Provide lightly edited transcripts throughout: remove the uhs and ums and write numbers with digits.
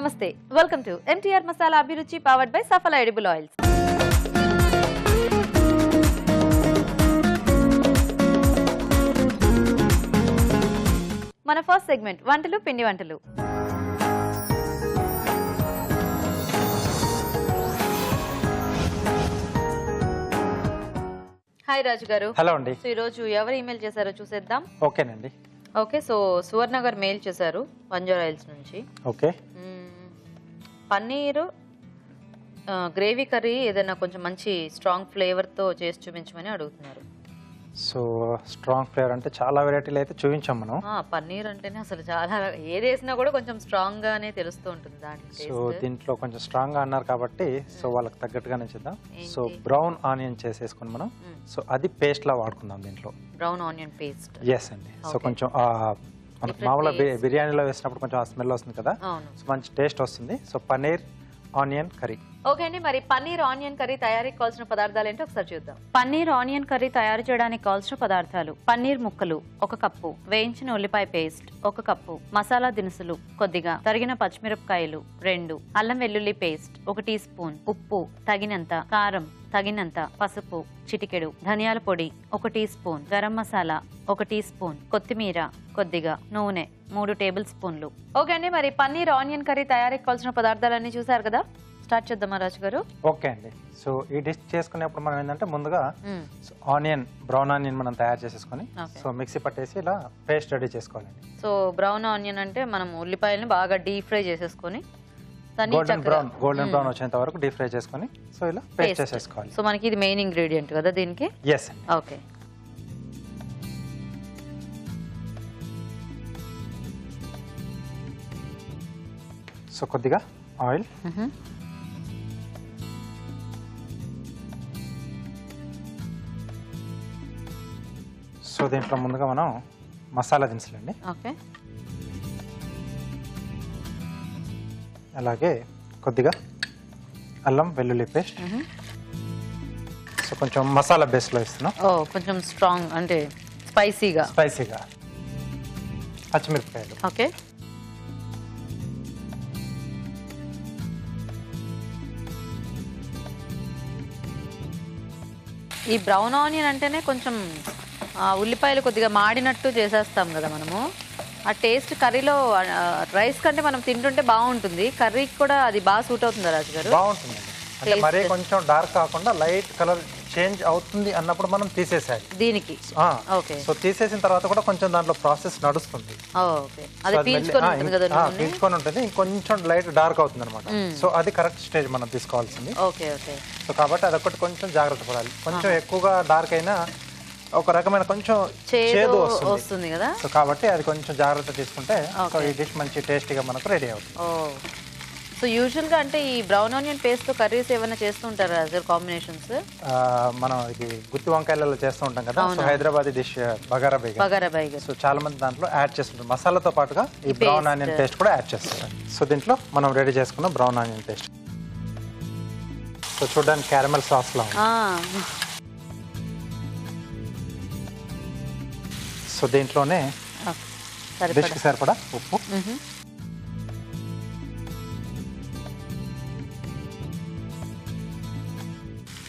నమస్తే welcome to MTR masala అభిరుచి powered by Saphala edible oils. మన ఫస్ట్ సెగ్మెంట్ వంటలు పిండి వంటలు. హాయ్ రాజు గారు. హలో అండి. సో ఈ రోజు ఎవరు ఈమెయిల్ చేశారో చూసేద్దాం. ఓకేనండి. ఓకే, సో సువర్ణ గారు మెయిల్ చేశారు బంజారా హిల్స్ నుంచి. ఓకే, పన్నీరు గ్రేవీ కర్రీ ఏదైనా కొంచెం మంచి స్ట్రాంగ్ ఫ్లేవర్తో చేసి చూపించమని అడుగుతున్నారు. సో స్ట్రాంగ్ ఫ్లేవర్ అంటే చాలా వెరైటీలు అయితే చూపించాం మనం. పన్నీర్ అంటేనే అసలు చాలా ఏది వేసినా కూడా కొంచెం స్ట్రాంగ్ గానే తెలుస్తూ ఉంటుంది దాంట్లో. సో దీంట్లో కొంచెం స్ట్రాంగ్ గా అన్నారు కాబట్టి సో వాళ్ళకి తగ్గట్టుగానే చేద్దాం. సో బ్రౌన్ ఆనియన్ చేసేసుకుని మనం సో అది పేస్ట్ లా వాడుకుందాం దీంట్లో. Brown onion paste. ఎస్ అండి. సో కొంచెం మనకు మామూలుగా బిర్యానీలో వేసినప్పుడు కొంచెం ఆ స్మెల్ వస్తుంది కదా, సో మంచి టేస్ట్ వస్తుంది. So paneer onion curry. Okay అండి, మరి పన్నీర్ ఆనియన్ కర్రీ తయారీకి కావాల్సిన పదార్థాలు ఏంటో ఒకసారి చూద్దాం. పన్నీర్ ఆనియన్ కర్రీ తయారు చేయడానికి కావాల్సిన పదార్థాలు: పన్నీర్ ముక్కలు 1 కప్పు, వేయించిన ఉల్లిపాయ పేస్ట్ 1 కప్పు, మసాలా దినుసులు కొద్దిగా, తరిగిన పచ్చిమిరపకాయలు 2, అల్లం వెల్లుల్లి పేస్ట్ 1 టీ స్పూన్, ఉప్పు తగినంత, కారం తగినంత, పసుపు చిటికెడు, ధనియాల పొడి 1 teaspoon, garam masala 1 teaspoon, కొత్తిమీర కొద్దిగా, నూనె 3 టేబుల్ స్పూన్లు. ఓకే అండి, మరి పన్నీర్ ఆనియన్ కర్రీ తయారీకి కావాల్సిన పదార్థాలన్నీ చూసారు కదా, స్టార్ట్ చేద్దామా రాజు గారు? ఓకే అండి. సో ఈ డిష్ చేసుకునేప్పుడు మనం ఏంటంటే ముందుగా ఆనియన్, బ్రౌన్ ఆనియన్ మనం తయారు చేసేసుకొని సో మిక్సీ పట్టేసి ఇలా పేస్ట్ రెడీ చేసుకోవాలండి. సో బ్రౌన్ ఆనియన్ అంటే మనం ఉల్లిపాయలను బాగా డీప్ ఫ్రై చేసేసుకొని గోల్డెన్ బ్రౌన్ వచ్చేంత వరకు డీప్ ఫ్రై చేసుకొని సో ఇలా పేస్ట్ చేసేసుకోవాలి. సో మనకి ఇది మెయిన్ ఇంగ్రీడియంట్ కదా దీనికి. ఎస్ అండి. ఓకే, సో కొద్దిగా ఆయిల్, సో దీంట్లో ముందుగా మనం మసాలా దినుసులండి. ఓకే, అలాగే కొద్దిగా అల్లం వెల్లుల్లి పేస్ట్. సో కొంచెం మసాలా బేస్లో ఇస్తున్నాం. కొంచెం స్ట్రాంగ్ అంటే స్పైసీగా పచ్చిమిరపకాయలు. ఓకే, ఈ బ్రౌన్ ఆనియన్ అంటేనే కొంచెం ఉల్లిపాయలు కొద్దిగా మాడినట్టు చేసేస్తాం కదా మనము. ఆ టేస్ట్ కర్రీలో రైస్ కంటే మనం తింటుంటే బాగుంటుంది. కర్రీకి కూడా అది బాగా సూట్ అవుతుంది రాజు గారు. బాగుంటుందండి. అంటే మరీ కొంచెం డార్క్ కాకుండా లైట్ కలర్ చేంజ్ అవుతుంది అన్నప్పుడు మనం తీసేసాలి దీనికి. ఓకే, సో తీసేసిన తర్వాత కూడా కొంచెం దాంట్లో ప్రాసెస్ నడుస్తుంది. ఓకే, అది పీల్చుకొని ఉంటుంది, ఇంకొంచెం లైట్ డార్క్ అవుతుంది అనమాట. సో అది కరెక్ట్ స్టేజ్ మనం తీసుకోవాల్సింది. Okay okay. సో కాబట్టి అదొకటి కొంచెం జాగ్రత్త పడాలి. కొంచెం ఎక్కువగా డార్క్ అయినా ఒక రకమైన కొంచెం చేదు వస్తుంది కదా. సో కాబట్టి అది కొంచెం జాగ్రత్త తీసుకుంటే ఈ డిష్ మంచి టేస్టీగా మనకు రెడీ అవుతుంది. సో యూజువల్ గా అంటే ఈ బ్రౌన్ ఆనియన్ పేస్ట్ తో కర్రీస్ ఏమైనా చేస్తూ ఉంటారా కాంబినేషన్స్? మనం ఇది గుత్తి వంకాయలలో చేస్తూ ఉంటాం కదా. So Hyderabad dish bagara baingan. So చాలా మంది దాంట్లో యాడ్ చేస్తుంటారు. మసాలాతో పాటుగా ఈ బ్రౌన్ ఆనియన్ పేస్ట్ కూడా యాడ్ చేస్తారు. సో దీంట్లో మనం రెడీ చేసుకున్న బ్రౌన్ ఆనియన్ పేస్ట్ సో చూడడానికి క్యారమెల్ సాస్ లా ఉంది. సో దీంట్లోనే డిష్కి సరిపడా ఉప్పు,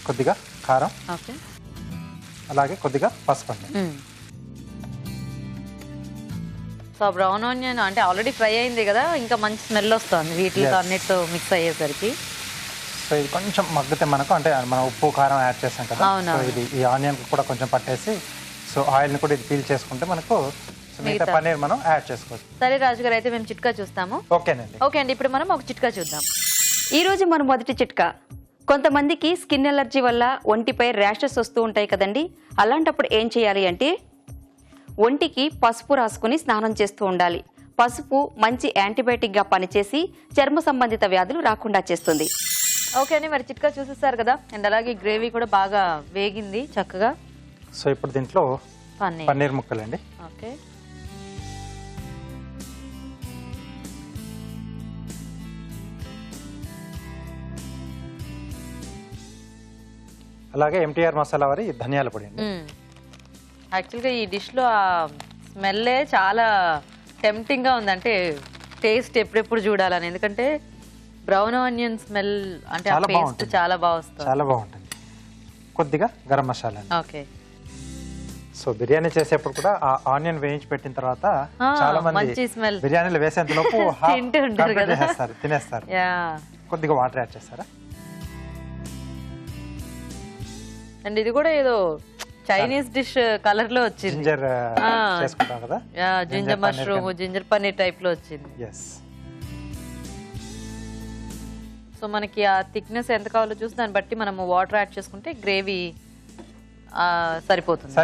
కొద్దిగా కారం, అలాగే కొద్దిగా పసుపు అండి. సో బ్రౌన్ ఆనియన్ అంటే ఆల్రెడీ ఫ్రై అయింది కదా, ఇంకా మంచి స్మెల్ వస్తుంది వీటితో అన్నిటితో మిక్స్ అయ్యేసరికి. సో ఇది కొంచెం మగ్గితే మనకు అంటే మనం ఉప్పు కారం యాడ్ చేస్తాం కదా, సో ఇది ఈ ఆనియన్ కూడా కొంచెం పట్టేసి సో ఆయిల్ని కూడా ఇది పీల్ చేసుకుంటే మనకు మిగతా పన్నీర్ మనం యాడ్ చేసుకోవచ్చు. సరే రాజు గారు, అయితే మేము చిట్కా చూస్తాము. ఓకేనండి. ఓకే అండి, ఇప్పుడు మనం ఒక చిట్కా చూద్దాం. ఈ రోజు మన మొదటి చిట్కా: కొంతమందికి స్కిన్ ఎలర్జీ వల్ల ఒంటిపై ర్యాషెస్ వస్తూ ఉంటాయి కదండి. అలాంటప్పుడు ఏం చేయాలి అంటే ఒంటికి పసుపు రాసుకుని స్నానం చేస్తూ ఉండాలి. పసుపు మంచి యాంటీబయాటిక్గా పనిచేసి చర్మ సంబంధిత వ్యాధులు రాకుండా చేస్తుంది. ఓకే అండి, మరి చిట్కా చూసేస్తారు కదా, అండ్ అలాగే గ్రేవీ కూడా బాగా వేగింది చక్కగా. సో ఇప్పుడు దీంట్లో పన్నీర్ ముక్కలండి. ఓకే, అలాగే ఎంటీఆర్ మసాలా వారి ధనియాల పొడి అండి. యాక్చువల్గా ఈ డిష్లో ఆ స్మెల్లే చాలా టెంప్టింగ్గా ఉంది. అంటే టేస్ట్ ఎప్పుడెప్పుడు చూడాలని, ఎందుకంటే బ్రౌన్ ఆనియన్ స్మెల్ అంటే ఆ పేస్ట్ చాలా బాగా వస్తుంది. చాలా బాగుంటుంది. కొద్దిగా గరం మసాలా. ఓకే. సో బిర్యానీ చేసేప్పుడు కూడా ఆ ఆనియన్ వేయించి పెట్టిన తర్వాత చాలా మంది బిర్యానీలో వేసేంత లోపు తినేస్తారు. కొద్దిగా వాటర్ యాడ్ చేస్తారా? అండ్ ఇది కూడా ఏదో చైనీస్ డిష్ కలర్ లో వచ్చింది. జింజర్ చేసుకుంటాం కదా, ginger mushroom, ginger paneer type లో వచ్చింది. సో మనకి ఆ థిక్నెస్ ఎంత కావాలో చూసి దాన్ని బట్టి మనం వాటర్ యాడ్ చేసుకుంటే గ్రేవీ సరిపోతుంది.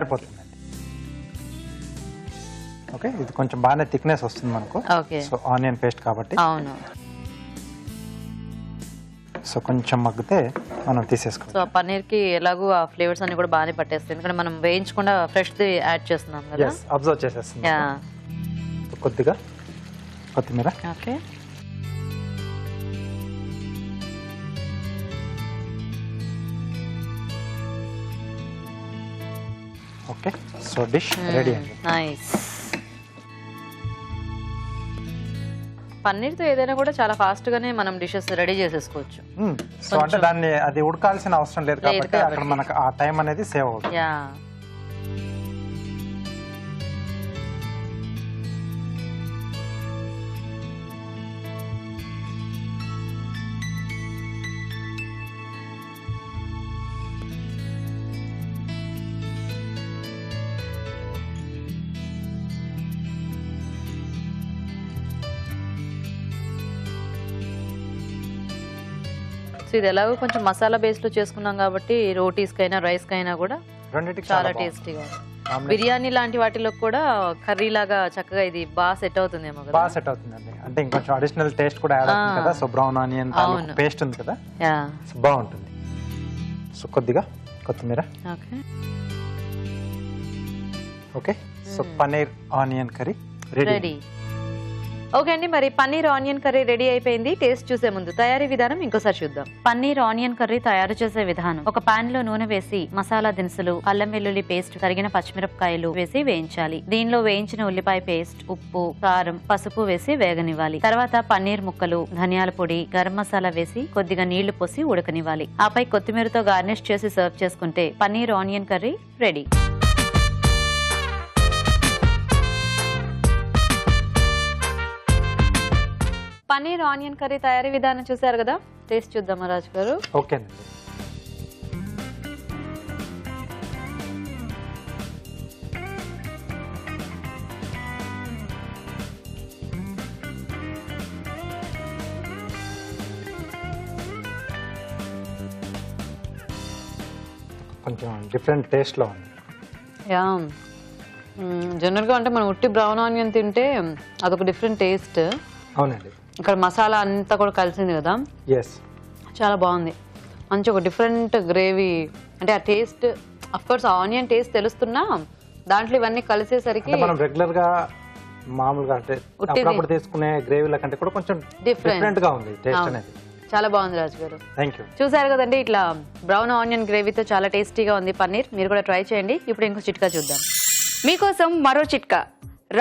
ఓకే, ఇది కొంచెం బాగానే థిక్నెస్ వస్తుంది మనకు. సో ఆనియన్ పేస్ట్ కాబట్టి. అవును. సో కొంచెం మగ్గితే మనం తీసేసుకోవాలి. సో పన్నీర్ కి ఎలాగో ఆ ఫ్లేవర్స్ అన్ని కూడా బాగానే పట్టేస్తాయి, ఎందుకంటే మనం వేయించకుండా ఫ్రెష్ ది యాడ్ చేస్తున్నాం కదా. అబ్జర్వ్ చేసేస్తుంది. కొద్దిగా కొత్తిమీర. Okay. Okay, so dish ready అండి. నైస్. పన్నీర్తో ఏదైనా కూడా చాలా ఫాస్ట్ గానే మనం డిషెస్ రెడీ చేసేసుకోవచ్చు. సో అంటే దాన్ని అది ఉడకాల్సిన అవసరం లేదు కాబట్టి అక్కడ మనకు ఆ టైం అనేది సేవ్ అవుతుంది. సో ఇది ఎలాగో కొంచెం మసాలా బేస్ లో చేసుకున్నాం కాబట్టి రోటీస్ కైనా రైస్ కైనా కూడా చాలా టేస్టీగా. బిర్యానీ లాంటి వాటిలో కూడా కర్రీ లాగా చక్కగా ఇది బాగా సెట్ అవుతుందేమో కదా. బాగా సెట్ అవుతుందండి. అంటే ఇంకొంచెం అడిషనల్ టేస్ట్ కూడా యాడ్ అవుతుంది కదా. సో బ్రౌన్ ఆనియన్ పేస్ట్ ఉంది కదా, బాగుంటుంది. సో కొద్దిగా కొత్తిమీర. Okay. Okay, so paneer onion curry ready. Okay అండి, మరి పన్నీర్ ఆనియన్ కర్రీ రెడీ అయిపోయింది. టేస్ట్ చూసే ముందు తయారీ విధానం ఇంకోసారి చూద్దాం. పన్నీర్ ఆనియన్ కర్రీ తయారు చేసే విధానం: ఒక పాన్ లో నూనె వేసి మసాలా దినుసులు, అల్లం వెల్లుల్లి పేస్ట్, తరిగిన పచ్చిమిరపకాయలు వేసి వేయించాలి. దీనిలో వేయించిన ఉల్లిపాయ పేస్ట్, ఉప్పు, కారం, పసుపు వేసి వేగనివ్వాలి. తర్వాత పన్నీర్ ముక్కలు, ధనియాల పొడి, గరం మసాలా వేసి కొద్దిగా నీళ్లు పోసి ఉడకనివ్వాలి. ఆపై కొత్తిమీరతో గార్నిష్ చేసి సర్వ్ చేసుకుంటే paneer onion curry ready. Paneer onion curry తయారీ విధానం చూసారు కదా, టేస్ట్ చూద్దామా రాజు గారు? ఓకేనండి. కొంచెం డిఫరెంట్ టేస్ట్ లో ఉంది. జనరల్ గా అంటే మనం ఉట్టి బ్రౌన్ ఆనియన్ తింటే అదొక డిఫరెంట్ టేస్ట్. అవునండి. ఇక్కడ మసాలా అంతా కూడా కలిసింది కదా, చాలా బాగుంది. మంచి ఒక డిఫరెంట్ గ్రేవీ. అంటే ఆ taste of course onion taste తెలుస్తున్నా దాంట్లో ఇవన్నీ కలిసేసరికి మనం రెగ్యులర్ గా మామూలుగా అంటే అప్పుడప్పుడు తీసుకునే గ్రేవీల కంటే కూడా కొంచెం డిఫరెంట్ గా ఉంది టేస్ట్ అనేది. చాలా బాగుంది రాజు గారు. థాంక్యూ. చూసారు కదండి, ఇట్లా బ్రౌన్ ఆనియన్ గ్రేవీతో చాలా టేస్టీగా ఉంది పన్నీర్. మీరు కూడా ట్రై చేయండి. ఇప్పుడు ఇంకో చిట్కా చూద్దాం. మీకోసం మరో చిట్కా.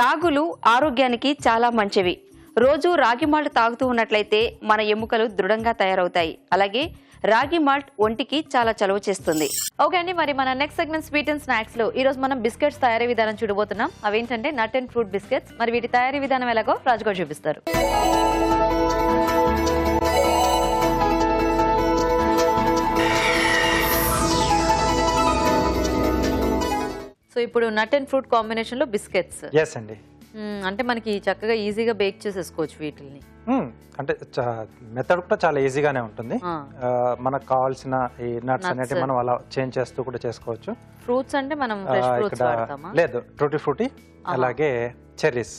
రాగులు ఆరోగ్యానికి చాలా మంచివి. రోజు రాగి మాల్ట్ తాగుతూ ఉన్నట్లయితే మన ఎముకలు దృఢంగా తయారవుతాయి. అలాగే రాగి మాల్ట్ ఒంటికి చాలా చలువ చేస్తుంది. ఓకే అండి, మరి మన next segment sweet and snacks లో ఈ రోజు మనం బిస్కెట్స్ తయారీ విధానం చూడబోతున్నాం. అవేంటంటే నట్ అండ్ ఫ్రూట్ బిస్కెట్స్. మరి వీటి తయారీ విధానం ఎలాగో రాజుగారు చూపిస్తారు. సో ఇప్పుడు నట్ అండ్ ఫ్రూట్ కాంబినేషన్ లో బిస్కెట్స్. ఎస్ అండి. అంటే మనకి చక్కగా ఈజీగా బేక్ చేసేసుకోవచ్చు వీటిని. అంటే మెథడ్ కూడా చాలా ఈజీగానే ఉంటుంది. మనకు కావాల్సిన ఈ నట్స్ అనేవి మనం అలా చేంజ్ చేస్తూ కూడా చేసుకోవచ్చు. ఫ్రూట్స్ అంటే మనం ఫ్రెష్ ఫ్రూట్స్ వాడతామా? లేదు, టూటీ ఫ్రూటీ అలాగే చెర్రీస్.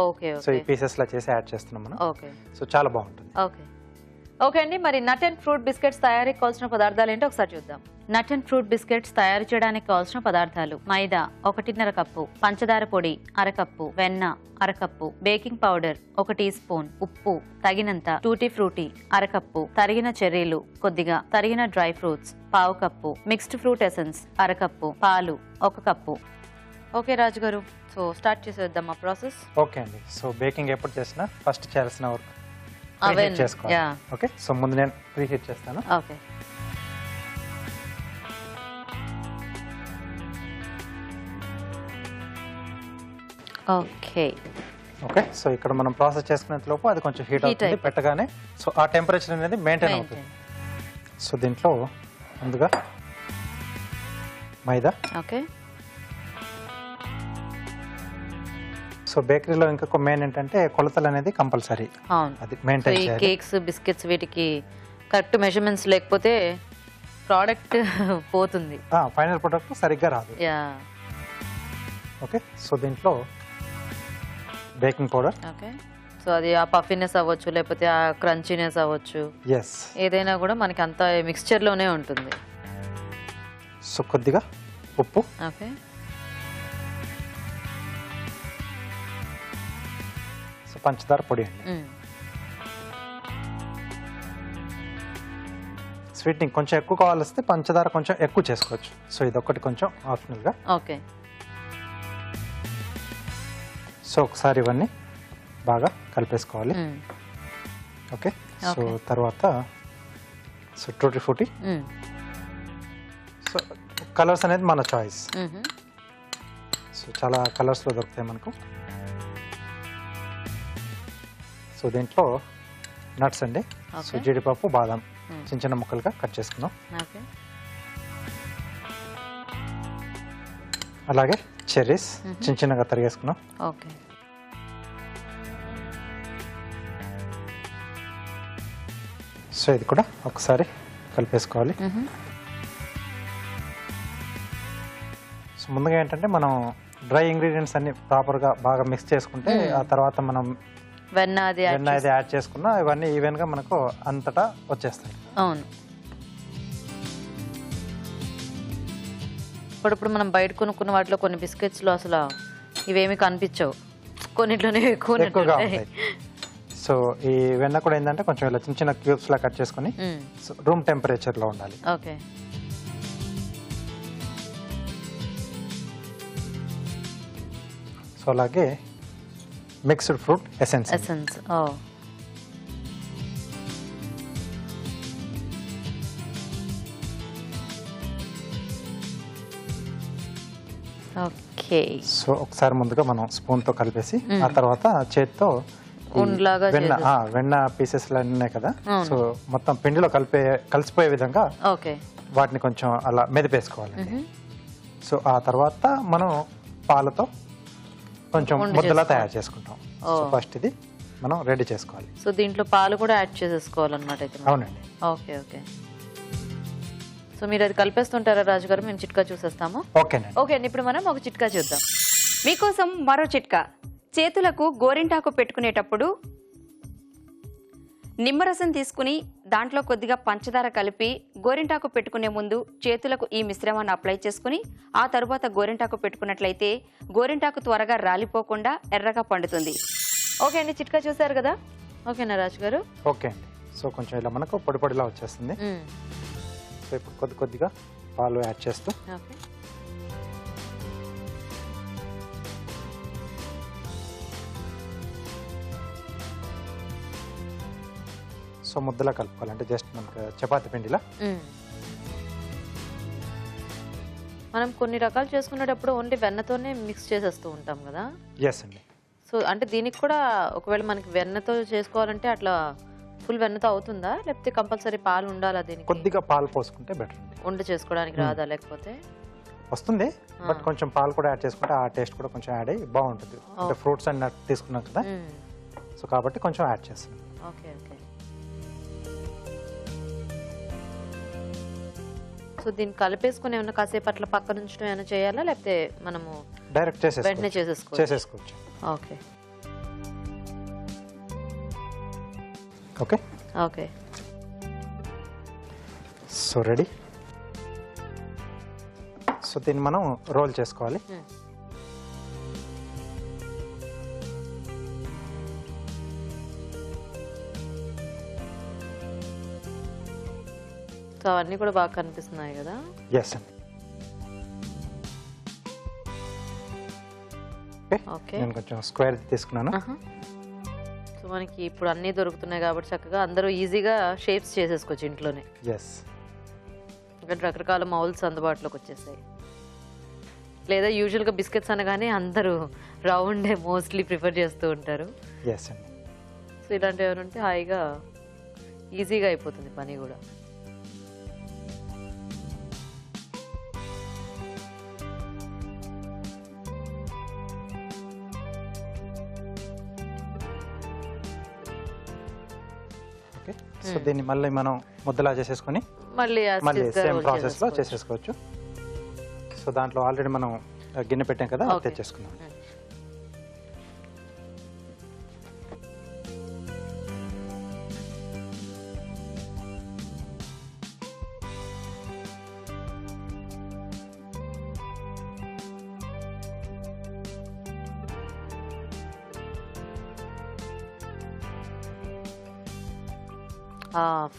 ఓకే. సో ఈ పీసెస్ లా చేసి యాడ్ చేస్తున్నాం మనం. ఓకే. సో చాలా బాగుంటుంది. ఓకే. ఓకే అండి, మరి నట్ అండ్ ఫ్రూట్ బిస్కెట్స్ తయారీకి కావాల్సిన పదార్థాలు ఏంటో ఒకసారి చూద్దాం. నట్ అండ్ ఫ్రూట్ బిస్కెట్స్ తయారు చేయడానికి కావాల్సిన పదార్థాలు: మైదా 1.5 కప్పు, పంచదార పొడి 1/2 కప్పు, వెన్న 1/2 కప్పు, బేకింగ్ పౌడర్ 1 టీ స్పూన్, ఉప్పు తగినంత, టూటీ ఫ్రూటీ 1/2 కప్పు, తరిగిన చెర్రీలు కొద్దిగా, తరిగిన dry fruits 1/2 cup, mixed fruit essence 1/2 cup, పాలు 1 కప్పు. ఓకే రాజు గారు, సో స్టార్ట్ చేసేద్దాం ఆ ప్రాసెస్. ఓకే అండి. సో బేకింగ్ ఎప్పుడు చేసినా ఫస్ట్ చేయాల్సిన వర్క్ Oven, చేసుకోవాలి. yeah. ఓకే, సో ముందు నేను ప్రీహీట్ చేస్తాను. ఓకే. ఓకే ఓకే, సో ఇక్కడ మనం ప్రాసెస్ చేసుకునే లోపు అది కొంచెం హీట్ అవుతుంది. అయిపోతుంది. పెట్టగానే సో ఆ టెంపరేచర్ అనేది మెయింటైన్ అవుతుంది. సో దీంట్లో ముందుగా మైదా. ఓకే. సో బేకరీలో ఇంకొక మెయిన్ ఏంటంటే కొలతలు అనేది కంపల్సరీ, అవును. అది మెయింటైన్ ఈ చేయాలి. కేక్స్, బిస్కెట్స్ వీటికి కరెక్ట్ మెజర్మెంట్స్ లేకపోతే ప్రోడక్ట్ పోతుంది. ఫైనల్ ప్రొడక్ట్ సరిగ్గా రాదు. యా. ఓకే, సో దీంట్లో బేకింగ్ పౌడర్. ఓకే, సో అది ఆ పఫీనెస్ అవ్వచ్చు, లేకపోతే ఆ క్రంచీనెస్ అవ్వచ్చు, ఎస్, ఏదైనా కూడా మనకి అంత మిక్స్చర్లోనే ఉంటుంది. సో కొద్దిగా ఉప్పు. ఓకే. సో పంచదార పొడి అండి. స్వీట్నింగ్ కొంచెం ఎక్కువ కావాల్సి పంచదార కొంచెం ఎక్కువ చేసుకోవచ్చు. సో ఇదొక్కటి కొంచెం ఆప్షనల్గా. ఓకే. సో ఒకసారి ఇవన్నీ బాగా కలిపేసుకోవాలి. ఓకే, సో తర్వాత so tutti frutti. So colours అనేది మన చాయిస్. సో చాలా కలర్స్లో దొరుకుతాయి మనకు. సో దీంట్లో నట్స్ అండి. సో జీడిపప్పు, బాదం చిన్న చిన్న ముక్కలుగా కట్ చేసుకున్నాం. ఓకే. అలాగే చెర్రీస్ చిన్న చిన్నగా తరిగేసుకున్నాం. ఓకే. సో ఇది కూడా ఒకసారి కలిపేసుకోవాలి. సో ముందుగా ఏంటంటే మనం డ్రై ఇంగ్రీడియంట్స్ అన్ని ప్రాపర్గా బాగా మిక్స్ చేసుకుంటే ఆ తర్వాత మనం వెన్న అది యాడ్ చేసుకున్నా ఇవన్నీ ఈవెన్గా మనకు అంతటా వచ్చేస్తాయి. అవును. ఇప్పుడు మనం బయట కొనుక్కున్న వాటిలో కొన్ని బిస్కెట్స్లో అసలు ఇవేమి కనిపించవు, కొన్నిట్లోనే ఎక్కువగా ఉంటాయి. సో ఈ వెన్న కూడా ఏంటంటే కొంచెం ఇలా చిన్న చిన్న క్యూబ్స్ లా కట్ చేసుకుని రూమ్ టెంపరేచర్ లో ఉండాలి. ఓకే. సో అలాగే మిక్స్డ్ ఫ్రూట్ ఎసెన్స్. ఓ. ఓకే. సో ఒకసారి ముందుగా మనం స్పూన్ తో కలిపేసి ఆ తర్వాత చేతితో వెన్న పీసెస్ ఉన్నాయి కదా, సో మొత్తం పిండిలో కలిసిపోయే విధంగా వాటిని కొంచెం అలా మెదిపేసుకోవాలి. సో ఆ తర్వాత మనం పాలతో కొంచెం ముద్దలా తయారు చేసుకుంటాం. సో ఫస్ట్ ఇది మనం రెడీ చేసుకోవాలి. సో దీంట్లో పాలు కూడా యాడ్ చేసేసుకోవాలన్నమాట అయితే. అవునండి. ఓకే. ఓకే. సో మీరు అది కలిపేస్తుంటారా రాజు గారు? మేము చిట్కా చూసేస్తాము. ఓకేనండి. ఓకే అండి, ఇప్పుడు మనం ఒక చిట్కా చూద్దాం. మీకోసం మరో చిట్కా. చేతులకు గోరింటాకు పెట్టుకునేటప్పుడు నిమ్మరసం తీసుకుని దాంట్లో కొద్దిగా పంచదార కలిపి గోరింటాకు పెట్టుకునే ముందు చేతులకు ఈ మిశ్రమాన్ని అప్లై చేసుకుని ఆ తరువాత గోరింటాకు పెట్టుకున్నట్లయితే గోరింటాకు త్వరగా రాలిపోకుండా ఎర్రగా పండుతుంది. ఓకే అండి, చిట్కా చూసారు కదా. ఓకేనా రాజు గారు? ఓకే అండి. సో కొంచెం ఇలా మనకు పొడి పొడిలా వచ్చేస్తుంది. సో ఇప్పుడు కొద్దిగా పాలు యాడ్ చేస్తూ ఓకే. సో ముద్దలా కలుపుకోవాలి, అంటే జస్ట్ మనకు చపాతీ పిండిలా. మనం కొన్ని రకాలు చేసుకునేటప్పుడు ఓన్లీ వెన్నతోనే మిక్స్ చేసేస్తూ ఉంటాం కదా. ఎస్ అండి. సో అంటే దీనికి కూడా ఒకవేళ మనకి వెన్నతో చేసుకోవాలంటే అట్లా ఫుల్ వెన్నతో అవుతుందా, లేకపోతే కంపల్సరీ పాలు ఉండాలా? దీనికి కొద్దిగా పాలు పోసుకుంటే బెటర్ అండి. వంట చేసుకోవడానికి రాదా? లేకపోతే వస్తుంది, బట్ కొంచెం పాలు కూడా యాడ్ చేసుకుంటే ఆ టేస్ట్ కూడా కొంచెం యాడ్ అయ్యి బాగుంటుంది. అంటే ఫ్రూట్స్ అండ్ నట్ తీసుకున్నాం కదా, సో కాబట్టి కొంచెం యాడ్ చేస్తున్నాం. ఓకే. ఓకే. సో దీన్ని కలిపేసుకుని ఏమన్నా కాసేపు అట్లా పక్కన ఉంచడం ఏమైనా చేయాలా, లేకపోతే మనము డైరెక్ట్ వెంటనే చేసేసుకోవచ్చు. Okay. Okay. Okay. So ready. So దీన్ని మనం రోల్ చేసుకోవాలి. సో అవన్నీ కూడా బాగా కనిపిస్తున్నాయి కదా. ఎస్ అండి. ఓకే నేను కొంచెం స్క్వేర్ తీసుకున్నాను. సో మనకి ఇప్పుడు అన్నీ దొరుకుతున్నాయి కాబట్టి చక్కగా అందరూ ఈజీగా షేప్స్ చేసేసుకోవచ్చు ఇంట్లోనే. ఎస్, ఎందుకంటే రకరకాల మౌల్స్ అందుబాటులోకి వచ్చేసాయి. లేదా యూజువల్గా బిస్కెట్స్ అనగానే అందరూ రౌండే మోస్ట్లీ ప్రిఫర్ చేస్తూ ఉంటారు. ఎస్ అండి. సో ఇలాంటివి ఏమైనా ఉంటే హాయిగా ఈజీగా అయిపోతుంది పని కూడా. ఓకే, సో దీన్ని మళ్ళీ మనం ముద్దలా చేసేసుకొని మళ్ళీ సేమ్ ప్రాసెస్లో చేసేసుకోవచ్చు. సో దాంట్లో ఆల్రెడీ మనం గిన్నె పెట్టాం కదా, అది తెచ్చేసుకుందాం.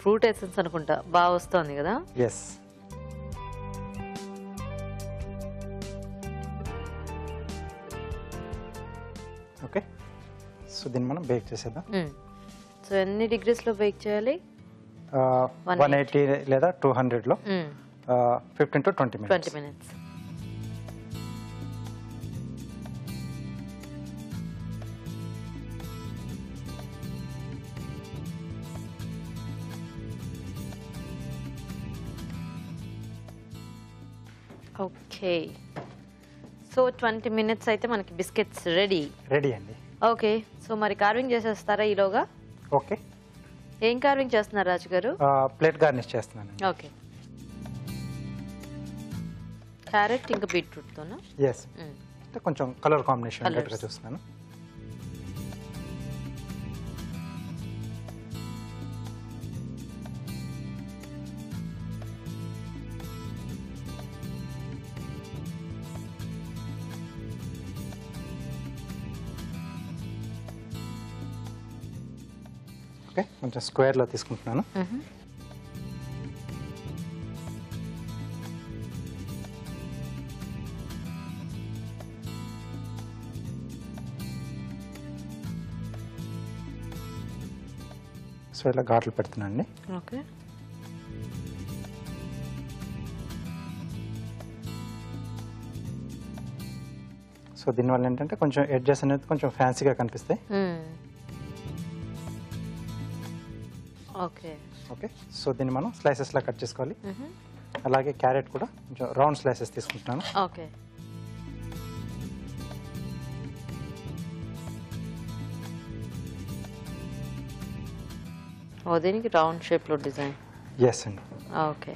ఫ్రూట్ ఎసెన్స్ అనుకుంటా బాగా వస్తుంది కదా. Yes, okay. సో దీన్ని మనం బేక్ చేసేద్దాం. సో ఎన్ని డిగ్రీస్లో బేక్ చేయాలి? 180 లేదా 200లో 15 to 20 minutes. 20 minutes. Okay, so 20 minutes అయితే మనకి బిస్కెట్స్ రెడీ అండి. ఓకే, సో మరి కార్వింగ్ చేసేస్తారా ఈలోగా? ఓకే, ఏం కార్వింగ్ చేస్తున్నారు రాజు గారు? ప్లేట్ గార్నిష్ చేస్తున్నాను. ఓకే, క్యారెట్ ఇంకా బీట్రూట్తోనా? ఎస్, అంటే కొంచెం కలర్ కాంబినేషన్ ఉండేట్టుగా చూస్తున్నాను. ఓకే, కొంచెం స్క్వేర్లో తీసుకుంటున్నాను. సో ఇలా ఘాట్లు పెడుతున్నాను అండి. ఓకే, సో దీనివల్ల ఏంటంటే కొంచెం ఎడ్జెస్ అనేది కొంచెం ఫ్యాన్సీగా కనిపిస్తాయి. ఓకే ఓకే, సో దీన్ని మనం స్లైసెస్లా కట్ చేసుకోవాలి. అలాగే క్యారెట్ కూడా కొంచెం రౌండ్ స్లైసెస్ తీసుకుంటున్నాను. ఓకే, దీనికి రౌండ్ షేప్లో డిజైన్. ఎస్ అండి. ఓకే,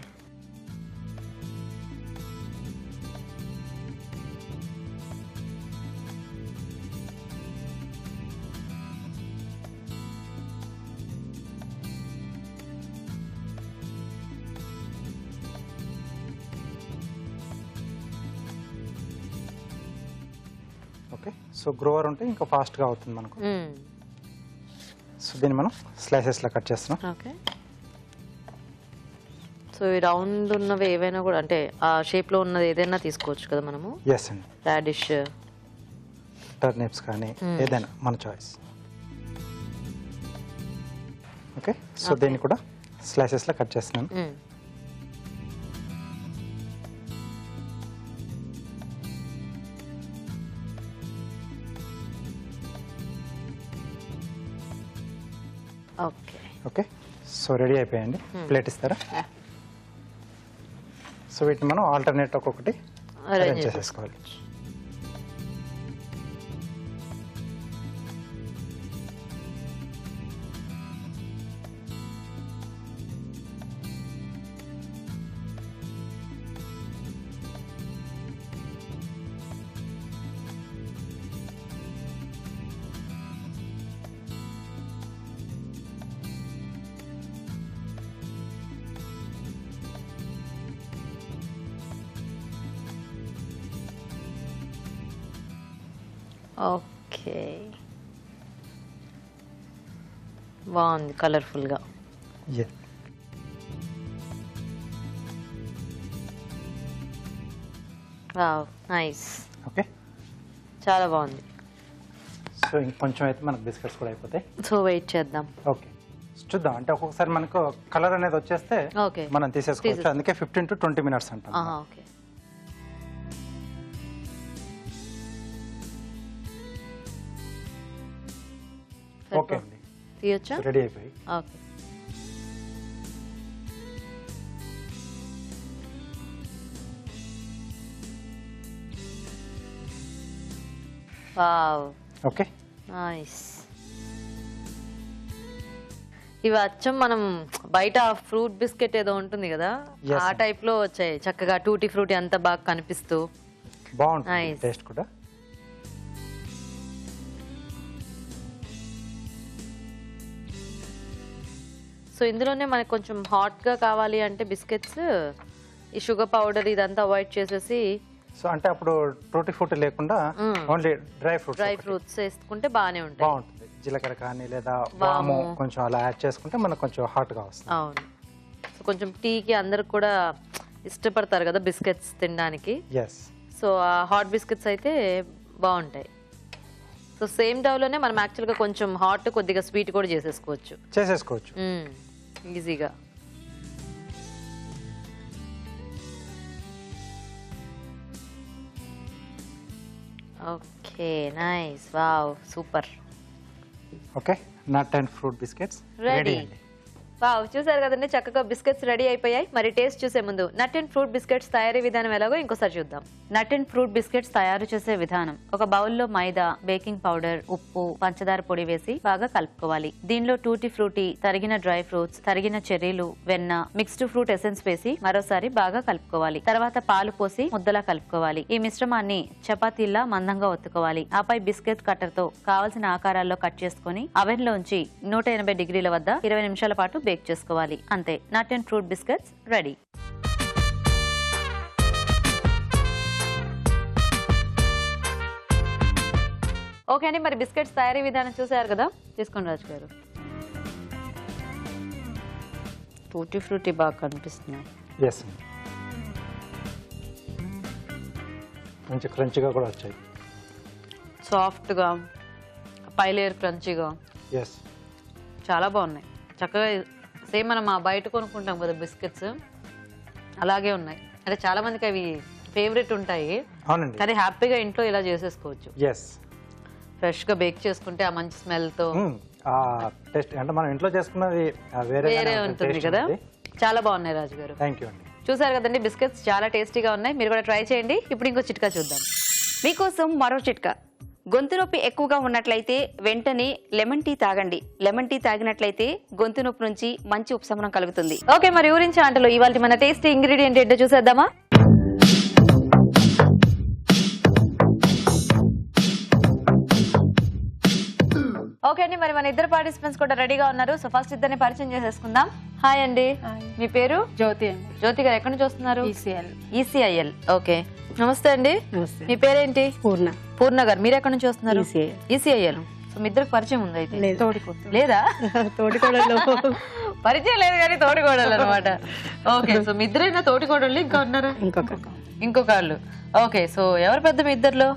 ఓకే, సో గ్రోవర్ ఉంటే ఇంకా ఫాస్ట్గా అవుతుంది మనకు. సో దీన్ని మనం స్లైసెస్లా కట్ చేస్తున్నాం. ఓకే, సో ఈ రౌండ్ ఉన్నవి ఏవైనా కూడా అంటే ఆ షేప్లో ఉన్నది ఏదైనా తీసుకోవచ్చు కదా మనము. ఎస్ అండి, రాడిష్, టర్నిప్స్ కానీ ఏదైనా మన చాయిస్. ఓకే, సో దీన్ని కూడా స్లైసెస్లా కట్ చేస్తున్నాను. ఓకే ఓకే, సో రెడీ అయిపోయాయండి. ప్లేట్ ఇస్తారా? సో వీటిని మనం ఆల్టర్నేట్ ఒక్కొక్కటి అరేంజ్ చేసేసుకోవాలి. ఓకే, బాగుంది కలర్ఫుల్గా. Wow, nice. ఓకే, చాలా బాగుంది. సో ఇంకొంచెం అయితే మనకు బిస్కెట్స్ కూడా అయిపోతాయి. సో వెయిట్ చేద్దాం. ఓకే, చూద్దాం. అంటే ఒక్కొక్కసారి మనకు కలర్ అనేది వచ్చేస్తే ఓకే మనం తీసేసుకోవచ్చు. అందుకే 15 to 20 minutes అంటాం. ఓకే ఓకే అండి, తీయొచ్చా? రెడీ అయిపోయి. Okay wow, okay nice. ఇవి అచ్చం మనం బయట ఫ్రూట్ బిస్కెట్ ఏదో ఉంటుంది కదా, ఆ టైప్ లో వచ్చాయి. చక్కగా టూటీ ఫ్రూటీ అంతా బాగా కనిపిస్తూ బాగుంటుంది టేస్ట్ కూడా. సో ఇందులోనే మనకు కొంచెం హాట్ గా కావాలి అంటే బిస్కెట్స్ ఈ షుగర్ పౌడర్ ఇదంతా అవాయిడ్ చేసేసి, సో అంటే అప్పుడు టూటీ ఫ్రూటీ లేకుండా ఓన్లీ డ్రై ఫ్రూట్స్ వేసుకుంటే బాగానే ఉంటాయి. బాగుంటుంది. జీలకర్ర కానీ లేదా వాము కొంచెం అలా యాడ్ చేసుకుంటే మనకు కొంచెం హాట్ గా వస్తుంది. అవును. సో కొంచెం టీకి అందరికి కూడా ఇష్టపడతారు కదా బిస్కెట్స్ తినడానికి. సో ఆ హాట్ బిస్కెట్స్ అయితే బాగుంటాయి. సో సేమ్ డౌలోనే మనం యాక్చువల్గా కొంచెం హాట్ కొద్దిగా స్వీట్ కూడా చేసేసుకోవచ్చు ఈజీగా. Okay nice, wow, super. Okay, nut and fruit biscuits ready. Wow, చూసారు కదండి, చక్కగా బిస్కెట్స్ రెడీ అయిపోయాయి. మరి టేస్ట్ చూసే ముందు నట్ అండ్ ఫ్రూట్ బిస్కెట్స్ తయారీ విధానం ఎలాగో ఇంకోసారి చూద్దాం. నట్ అండ్ ఫ్రూట్ బిస్కెట్స్ తయారు చేసే విధానం: ఒక బౌల్లో మైదా, బేకింగ్ పౌడర్, ఉప్పు, పంచదార పొడి వేసి బాగా కలుపుకోవాలి. దీనిలో టూటీ ఫ్రూటీ, తరిగిన డ్రై ఫ్రూట్స్, తరిగిన చెర్రీలు, వెన్న, మిక్స్డ్ ఫ్రూట్ ఎసెన్స్ వేసి మరోసారి బాగా కలుపుకోవాలి. తర్వాత పాలు పోసి ముద్దలా కలుపుకోవాలి. ఈ మిశ్రమాన్ని చపాతీల్లా మందంగా ఒత్తుకోవాలి. ఆపై బిస్కెట్ కట్టర్ తో కావలసిన ఆకారాల్లో కట్ చేసుకుని అవెన్ లోంచి 180 డిగ్రీల వద్ద 20 నిమిషాల పాటు బేక్ చేసుకోవాలి. అంతే, nut and fruit biscuits ready. Okay అండి, మరి బిస్కెట్స్ తయారీ విధానం చూసారు కదా, తీసుకోండి రాజు గారు. టూటీ ఫ్రూటీ బాగా కనిపిస్తున్నాయి. మంచి క్రంచిగా కూడా వచ్చాయి, సాఫ్ట్గా, పై లేయర్ క్రంచిగా, చాలా బాగున్నాయి. చక్కగా సేమ్ మనం ఆ బయట కొనుక్కుంటాం కదా బిస్కెట్స్, అలాగే ఉన్నాయి. అంటే చాలా మందికి అవి ఫేవరెట్ ఉంటాయి, కానీ హ్యాపీగా ఇంట్లో ఇలా చేసేసుకోవచ్చు. ఫ్రెష్ గా బేక్ చేసుకుంటే ఆ మంచి స్మెల్ తో టేస్ట్ అంటే మనం ఇంట్లో చేసుకున్నది వేరే ఉంటుంది కదా. చాలా బాగున్నాయి రాజు గారు. థాంక్యూ అండి. చూసారు కదండి, బిస్కెట్స్ చాలా టేస్టీగా ఉన్నాయి. మీరు కూడా ట్రై చేయండి. ఇప్పుడు ఇంకో చిట్కా చూద్దాం. మీకోసం మరో చిట్కా. గొంతు నొప్పి ఎక్కువగా ఉన్నట్లయితే వెంటనే లెమన్ టీ తాగండి. లెమన్ టీ తాగినట్లయితే గొంతు నొప్పి నుంచి మంచి ఉపశమనం కలుగుతుంది. ఓకే, మరి ఊరించి ఆటలో ఇవాళ మన టేస్టీ ఇంగ్రీడియంట్ ఏంటో చూసేద్దామా? ఓకే అండి, మరి మన ఇద్దరు పార్టిసిపెంట్స్ కూడా రెడీగా ఉన్నారు. సో ఫస్ట్ ఇద్దరిని పరిచయం చేసేసుకుందాం. హాయ్ అండి, మీ పేరు? జ్యోతి అండి. జ్యోతి గారు ఎక్కడి నుంచి వస్తున్నారు? ఈసీఐఎల్. ఓకే, నమస్తే అండి. మీ పేరేంటి? పూర్ణ. పూర్ణ గారు, మీరు ఎక్కడి నుంచి వస్తున్నారు? ఈసీఐఎల్. సో మీ ఇద్దరికి పరిచయం ఉంది అయితే? లేదా? తోటికోడలు పరిచయం లేదు కానీ తోటికోడలు అనమాట. ఓకే, సో మీ ఇద్దరైనా తోటికోడళ్ళు, ఇంకా ఉన్నారా? ఇంకొక వాళ్ళు. ఓకే, సో ఎవరు పెద్ద మీ ఇద్దరులో?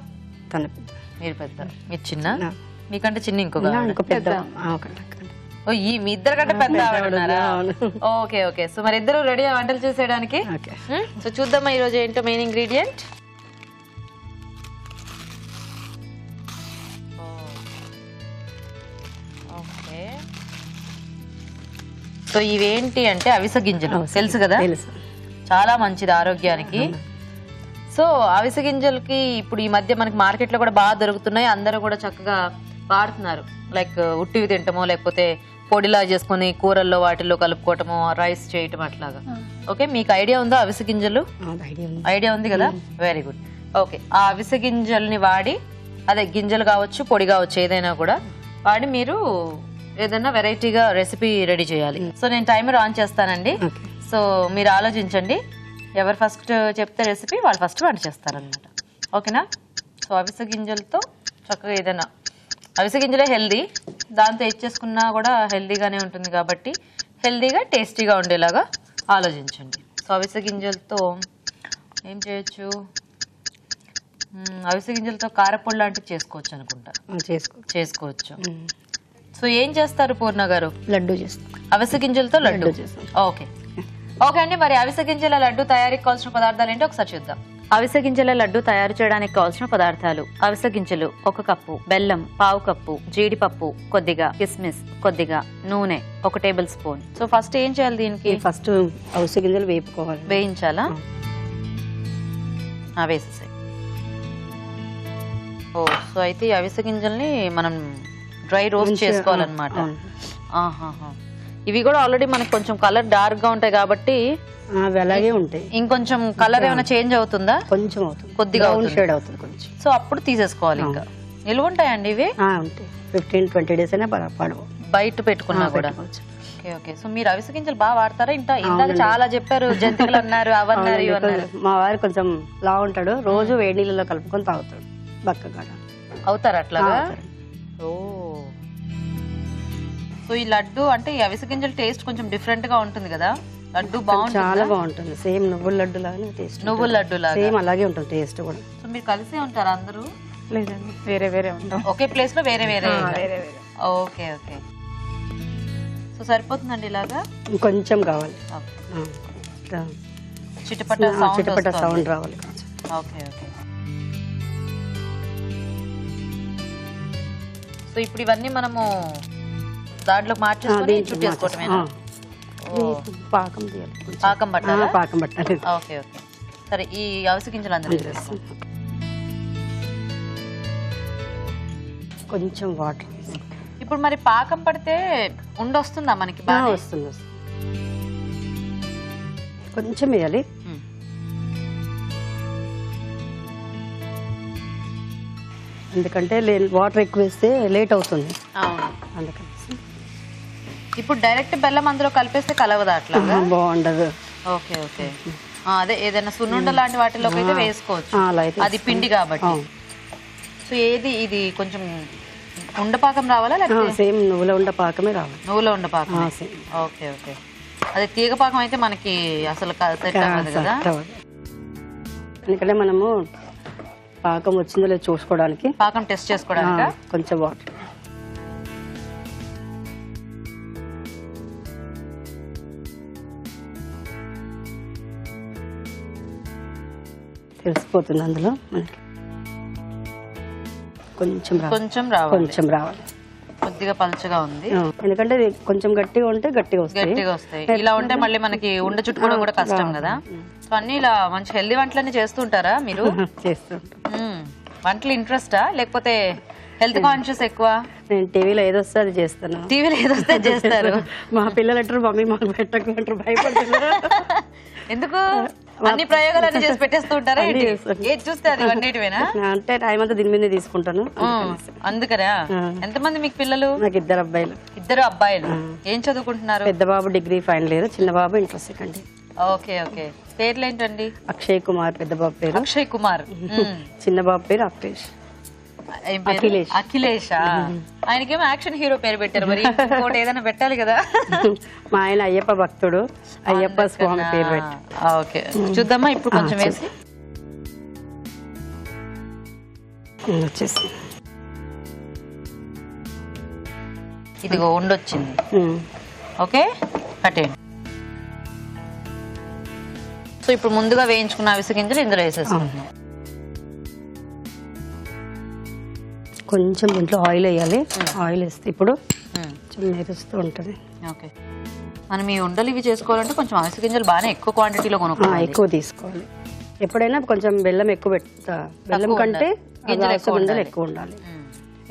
మీరు పెద్ద, మీరు చిన్న, మీకంటే చిన్న ఇంకొక పెద్ద. మీ ఇద్దరు కంటే పెద్ద ఉన్నారా? ఓకే ఓకే, సో మరి ఇద్దరు రెడీ వంటలు చేసేయడానికి. సో చూద్దామా ఈ రోజు ఏంటో మెయిన్ ఇంగ్రీడియంట్. ఓకే, సో ఇవేంటి అంటే అవిసె గింజలు, తెలుసు కదా, చాలా మంచిది ఆరోగ్యానికి. సో అవిసె గింజలకి ఇప్పుడు ఈ మధ్య మనకి మార్కెట్ లో కూడా బాగా దొరుకుతున్నాయి. అందరూ కూడా చక్కగా వాడుతున్నారు. లైక్ ఉట్టివి తింటమో, లేకపోతే పొడిలా చేసుకుని కూరల్లో వాటిల్లో కలుపుకోవటము, రైస్ చేయటం అట్లాగా. ఓకే, మీకు ఐడియా ఉందా అవిసె గింజలు? ఐడియా ఉంది కదా, వెరీ గుడ్. ఓకే, ఆ అవిసె గింజల్ని వాడి, అదే గింజలు కావచ్చు పొడి కావచ్చు ఏదైనా కూడా వాడి మీరు ఏదైనా వెరైటీగా రెసిపీ రెడీ చేయాలి. సో నేను టైమర్ ఆన్ చేస్తానండి. సో మీరు ఆలోచించండి, ఎవరు ఫస్ట్ చెప్తే రెసిపీ వాళ్ళు ఫస్ట్ వంట చేస్తారనమాట. ఓకేనా? సో అవిసె గింజలతో చక్కగా ఏదైనా, అవిసె గింజలే హెల్దీ, దాంతో ఇచ్చేసుకున్నా కూడా హెల్దీగానే ఉంటుంది కాబట్టి హెల్దీగా టేస్టీగా ఉండేలాగా ఆలోచించండి. సో అవిసె గింజలతో ఏం చేయొచ్చు? అవిసె గింజలతో కారపొడి లాంటివి చేసుకోవచ్చు అనుకుంటా. చేసుకోవచ్చు. సో ఏం చేస్తారు పూర్ణ గారు? లడ్డు చేస్తాం. అవిసె గింజలతో లడ్డు. ఓకే ఓకే అండి. మరి అవిసె గింజల లడ్డు తయారీకి కావాల్సిన పదార్థాలు ఏంటో ఒకసారి చూద్దాం. అవిసె గింజల లడ్డు తయారు చేయడానికి కావాల్సిన పదార్థాలు: అవిసె గింజలు 1 కప్పు, బెల్లం 1/2 కప్పు, జీడిపప్పు కొద్దిగా, కిస్మిస్ కొద్దిగా, నూనె 1 టేబుల్ స్పూన్. సో ఫస్ట్ ఏం చేయాలి దీనికి? ఫస్ట్ అవిసె గింజలు వేపుకోవాలి. వేయించాలా? వేసేసాయి. సో అయితే ఈ అవిసె గింజల్ని మనం డ్రై రోస్ట్ చేసుకోవాలన్నమాట. ఇవి కూడా ఆల్రెడీ మనకి కొంచెం కలర్ డార్క్ గా ఉంటాయి కాబట్టి అలాగే ఉంటాయి. ఇంకొంచెం కలర్ ఏమైనా చేంజ్ అవుతుందా? కొంచెం అవుతుంది, కొద్దిగా షేడ్ అవుతుంది కొంచెం. సో అప్పుడు తీసేసుకోవాలి. ఇంకా నిల్వ ఉంటాయండి ఇవి? ఉంటాయి. 15-20 డేస్ అయినా పడవు, బయట పెట్టుకున్నా కూడా. Okay okay. సో మీరు అవిసె గింజలు బాగా వాడతారా? ఇందాక చాలా చెప్పారు, జంతికలు అన్నారు, అవన్నారు, ఇవన్నారు. మా వారు కొంచెం లా ఉంటాడు, రోజు వేడి నీళ్ళలో కలుపుకొని తాగుతాడు. బక్కగా అవుతారు అట్లాగా? ఓ. సో ఈ లడ్డు అంటే ఈ అవిసె గింజల టేస్ట్ కొంచెం డిఫరెంట్ గా ఉంటుంది కదా? లడ్డు బాగుంటుంది, చాలా బాగుంటుంది. సేమ్ నువ్వుల లడ్డు లాగానే టేస్ట్. నువ్వుల లడ్డు లాగా సేమ్ అలాగే ఉంటుంది టేస్ట్ కూడా. సో మీరు కలిసే ఉంటారా అందరూ? లేదండి, వేరే వేరే ఉంటాం. ఒకే ప్లేస్ లో వేరే వేరే. Okay okay. సో సరిపోతుందండి ఇలాగా? కొంచెం కావాలి, చిటపట సౌండ్ రావాలి. Okay okay. సో ఇప్పుడు ఇవన్నీ మనము దాంట్లో మార్చేసుకొని చుట్టేసుకోవటమేనా? పాకం తీయాలి, పాకం పట్టాలా? పాకం పట్టాలి. Okay okay. సరే ఈ అవిసె గింజలు అందరూ కొంచెం వాటర్. ఇప్పుడు మరి పాకం పడితే ఉండొస్తుందా మనకి? బాగా వస్తుంది. కొంచెం వేయాలి. ఎందుకంటే వాటర్ ఎక్కువ వేస్తే లేట్ అవుతుంది. అవును, అందుకని. ఇప్పుడు డైరెక్ట్ బెల్లం అందులో కలిపేస్తే కలవదా అట్లా? బాగుండదు. Okay okay. అదే ఏదైనా సున్నుండ లాంటి వాటిలోకి అయితే వేసుకోవచ్చు, అది పిండి కాబట్టి. సో ఏది ఇది కొంచెం ఉండపాకం రావాలా లేకపోతే సేమ్ నువ్వుల ఉండ పాకమే రావాలి? నువ్వుల ఉండ పాకం. Okay okay. అదే తీగ పాకం అయితే మనకి అసలు సెట్ అవ్వదు కదా? ఎందుకంటే మనము పాకం వచ్చిందో లేదో చూసుకోవడానికి, పాకం టెస్ట్ చేసుకోవడానికి కొంచెం వాటర్. తెలిసిపోతుంది అందులో మనకి. కొంచెం కొంచెం రావాలి. కొద్దిగా పలుచగా ఉంది, ఎందుకంటే ఇది కొంచెం గట్టిగా ఉంటే గట్టిగా వస్తాయి. ఇలా ఉంటే మళ్ళీ మనకి ఉండ చుట్టుకోవడం కూడా కష్టం కదా. సో అన్ని ఇలా మంచి హెల్దీ వంటలన్నీ చేస్తుంటారా మీరు? చేస్తుంటాం. వంటలు ఇంట్రెస్టా లేకపోతే హెల్త్ కాన్షియస్ ఎక్కువ? నేను టీవీలో ఏదొస్తే అది చేస్తాను. టీవీలో ఏదొస్తే చేస్తారు? మా పిల్లలు అంటారు మమ్మీ మాకు పెట్టకుంటారు, భయపడుతున్నారు. ఎందుకు? అన్ని ప్రయోగాలు చేసి పెట్టేస్తూ ఉంటారా? ఏది చూస్తే అది వండేటివేనా? అంటే టైం అంతా దీని మీద తీసుకుంటాను అందుకరా. ఎంతమంది మీకు పిల్లలు? నాకు 2 అబ్బాయిలు. 2 అబ్బాయిలు. ఏం చదువుకుంటున్నారు? పెద్ద బాబు డిగ్రీ ఫైనల్ ఇయర్, చిన్న బాబు inter second year. Okay okay. పేర్లు ఏంటండి? అక్షయ్ కుమార్ పెద్ద బాబు పేరు. అక్షయ్ కుమార్. చిన్న బాబు పేరు అఖిలేష్. అఖిలేష్. ఆయనకేమో యాక్షన్ హీరో పేరు పెట్టారు, మరి ఇంకోటి ఏదైనా పెట్టాలి కదా? మా ఆయన అయ్యప్ప భక్తుడు, అయ్యప్ప స్వామి పేరు పెట్టి. ఓకే చూద్దామా ఇప్పుడు కొంచెం వేసి. వచ్చేసి ఇదిగో ఉండొచ్చింది. ఓకే కట్టేయండి. సో ఇప్పుడు ముందుగా వేయించుకున్న అవిసె గింజలు ఇందులో వేసేసుకుంటున్నాం. కొంచెం ఇంట్లో ఆయిల్ వేయాలి. ఆయిల్ వేస్తే ఇప్పుడు మెరుస్తూ ఉంటుంది. ఓకే. మనం ఈ ఉండలు ఇవి చేసుకోవాలంటే కొంచెం అవిసె గింజలు బాగానే ఎక్కువ క్వాంటిటీలో కొనుక్కోవాలి, ఎక్కువ తీసుకోవాలి. ఎప్పుడైనా కొంచెం బెల్లం ఎక్కువ పెడతా, బెల్లం కంటే గింజలు ఎక్కువ ఉండాలి.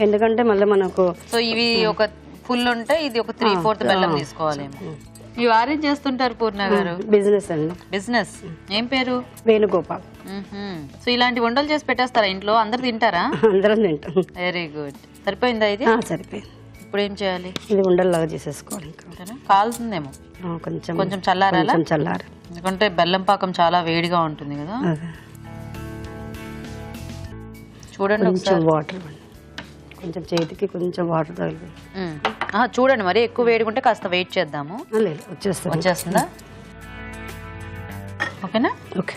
ఎందుకంటే మళ్ళీ మనకు. సో ఇవి ఒక ఫుల్ ఉంటే ఇది ఒక 3/4 బెల్లం తీసుకోవాలి. మీ వారేం చేస్తుంటారు పూర్ణ గారు? బిజినెస్ అండి. బిజినెస్. ఏం పేరు? వేణుగోపాల్. సో ఇలాంటి వంటలు చేసి పెట్టేస్తారా ఇంట్లో? అందరు తింటారా? అందరం తింటాం. Very good. సరిపోయిందా ఇది? సరిపోయింది. ఇప్పుడు ఏం చేయాలి? ఇది ఉండల్లాగా చేసేసుకోవాలి. కాలుతుందేమో కొంచెం, కొంచెం చల్లారాలా? చల్లారు, ఎందుకంటే బెల్లం పాకం చాలా వేడిగా ఉంటుంది కదా. చూడండి కొంచెం వాటర్, కొంచెం చేతికి కొంచెం వాటర్ తగిలి. చూడండి మరి ఎక్కువ వేడిగుంటే కాస్త వెయిట్ చేద్దాము. లేదు వచ్చేస్తుంది. వచ్చేస్తుందా? ఓకేనా? ఓకే.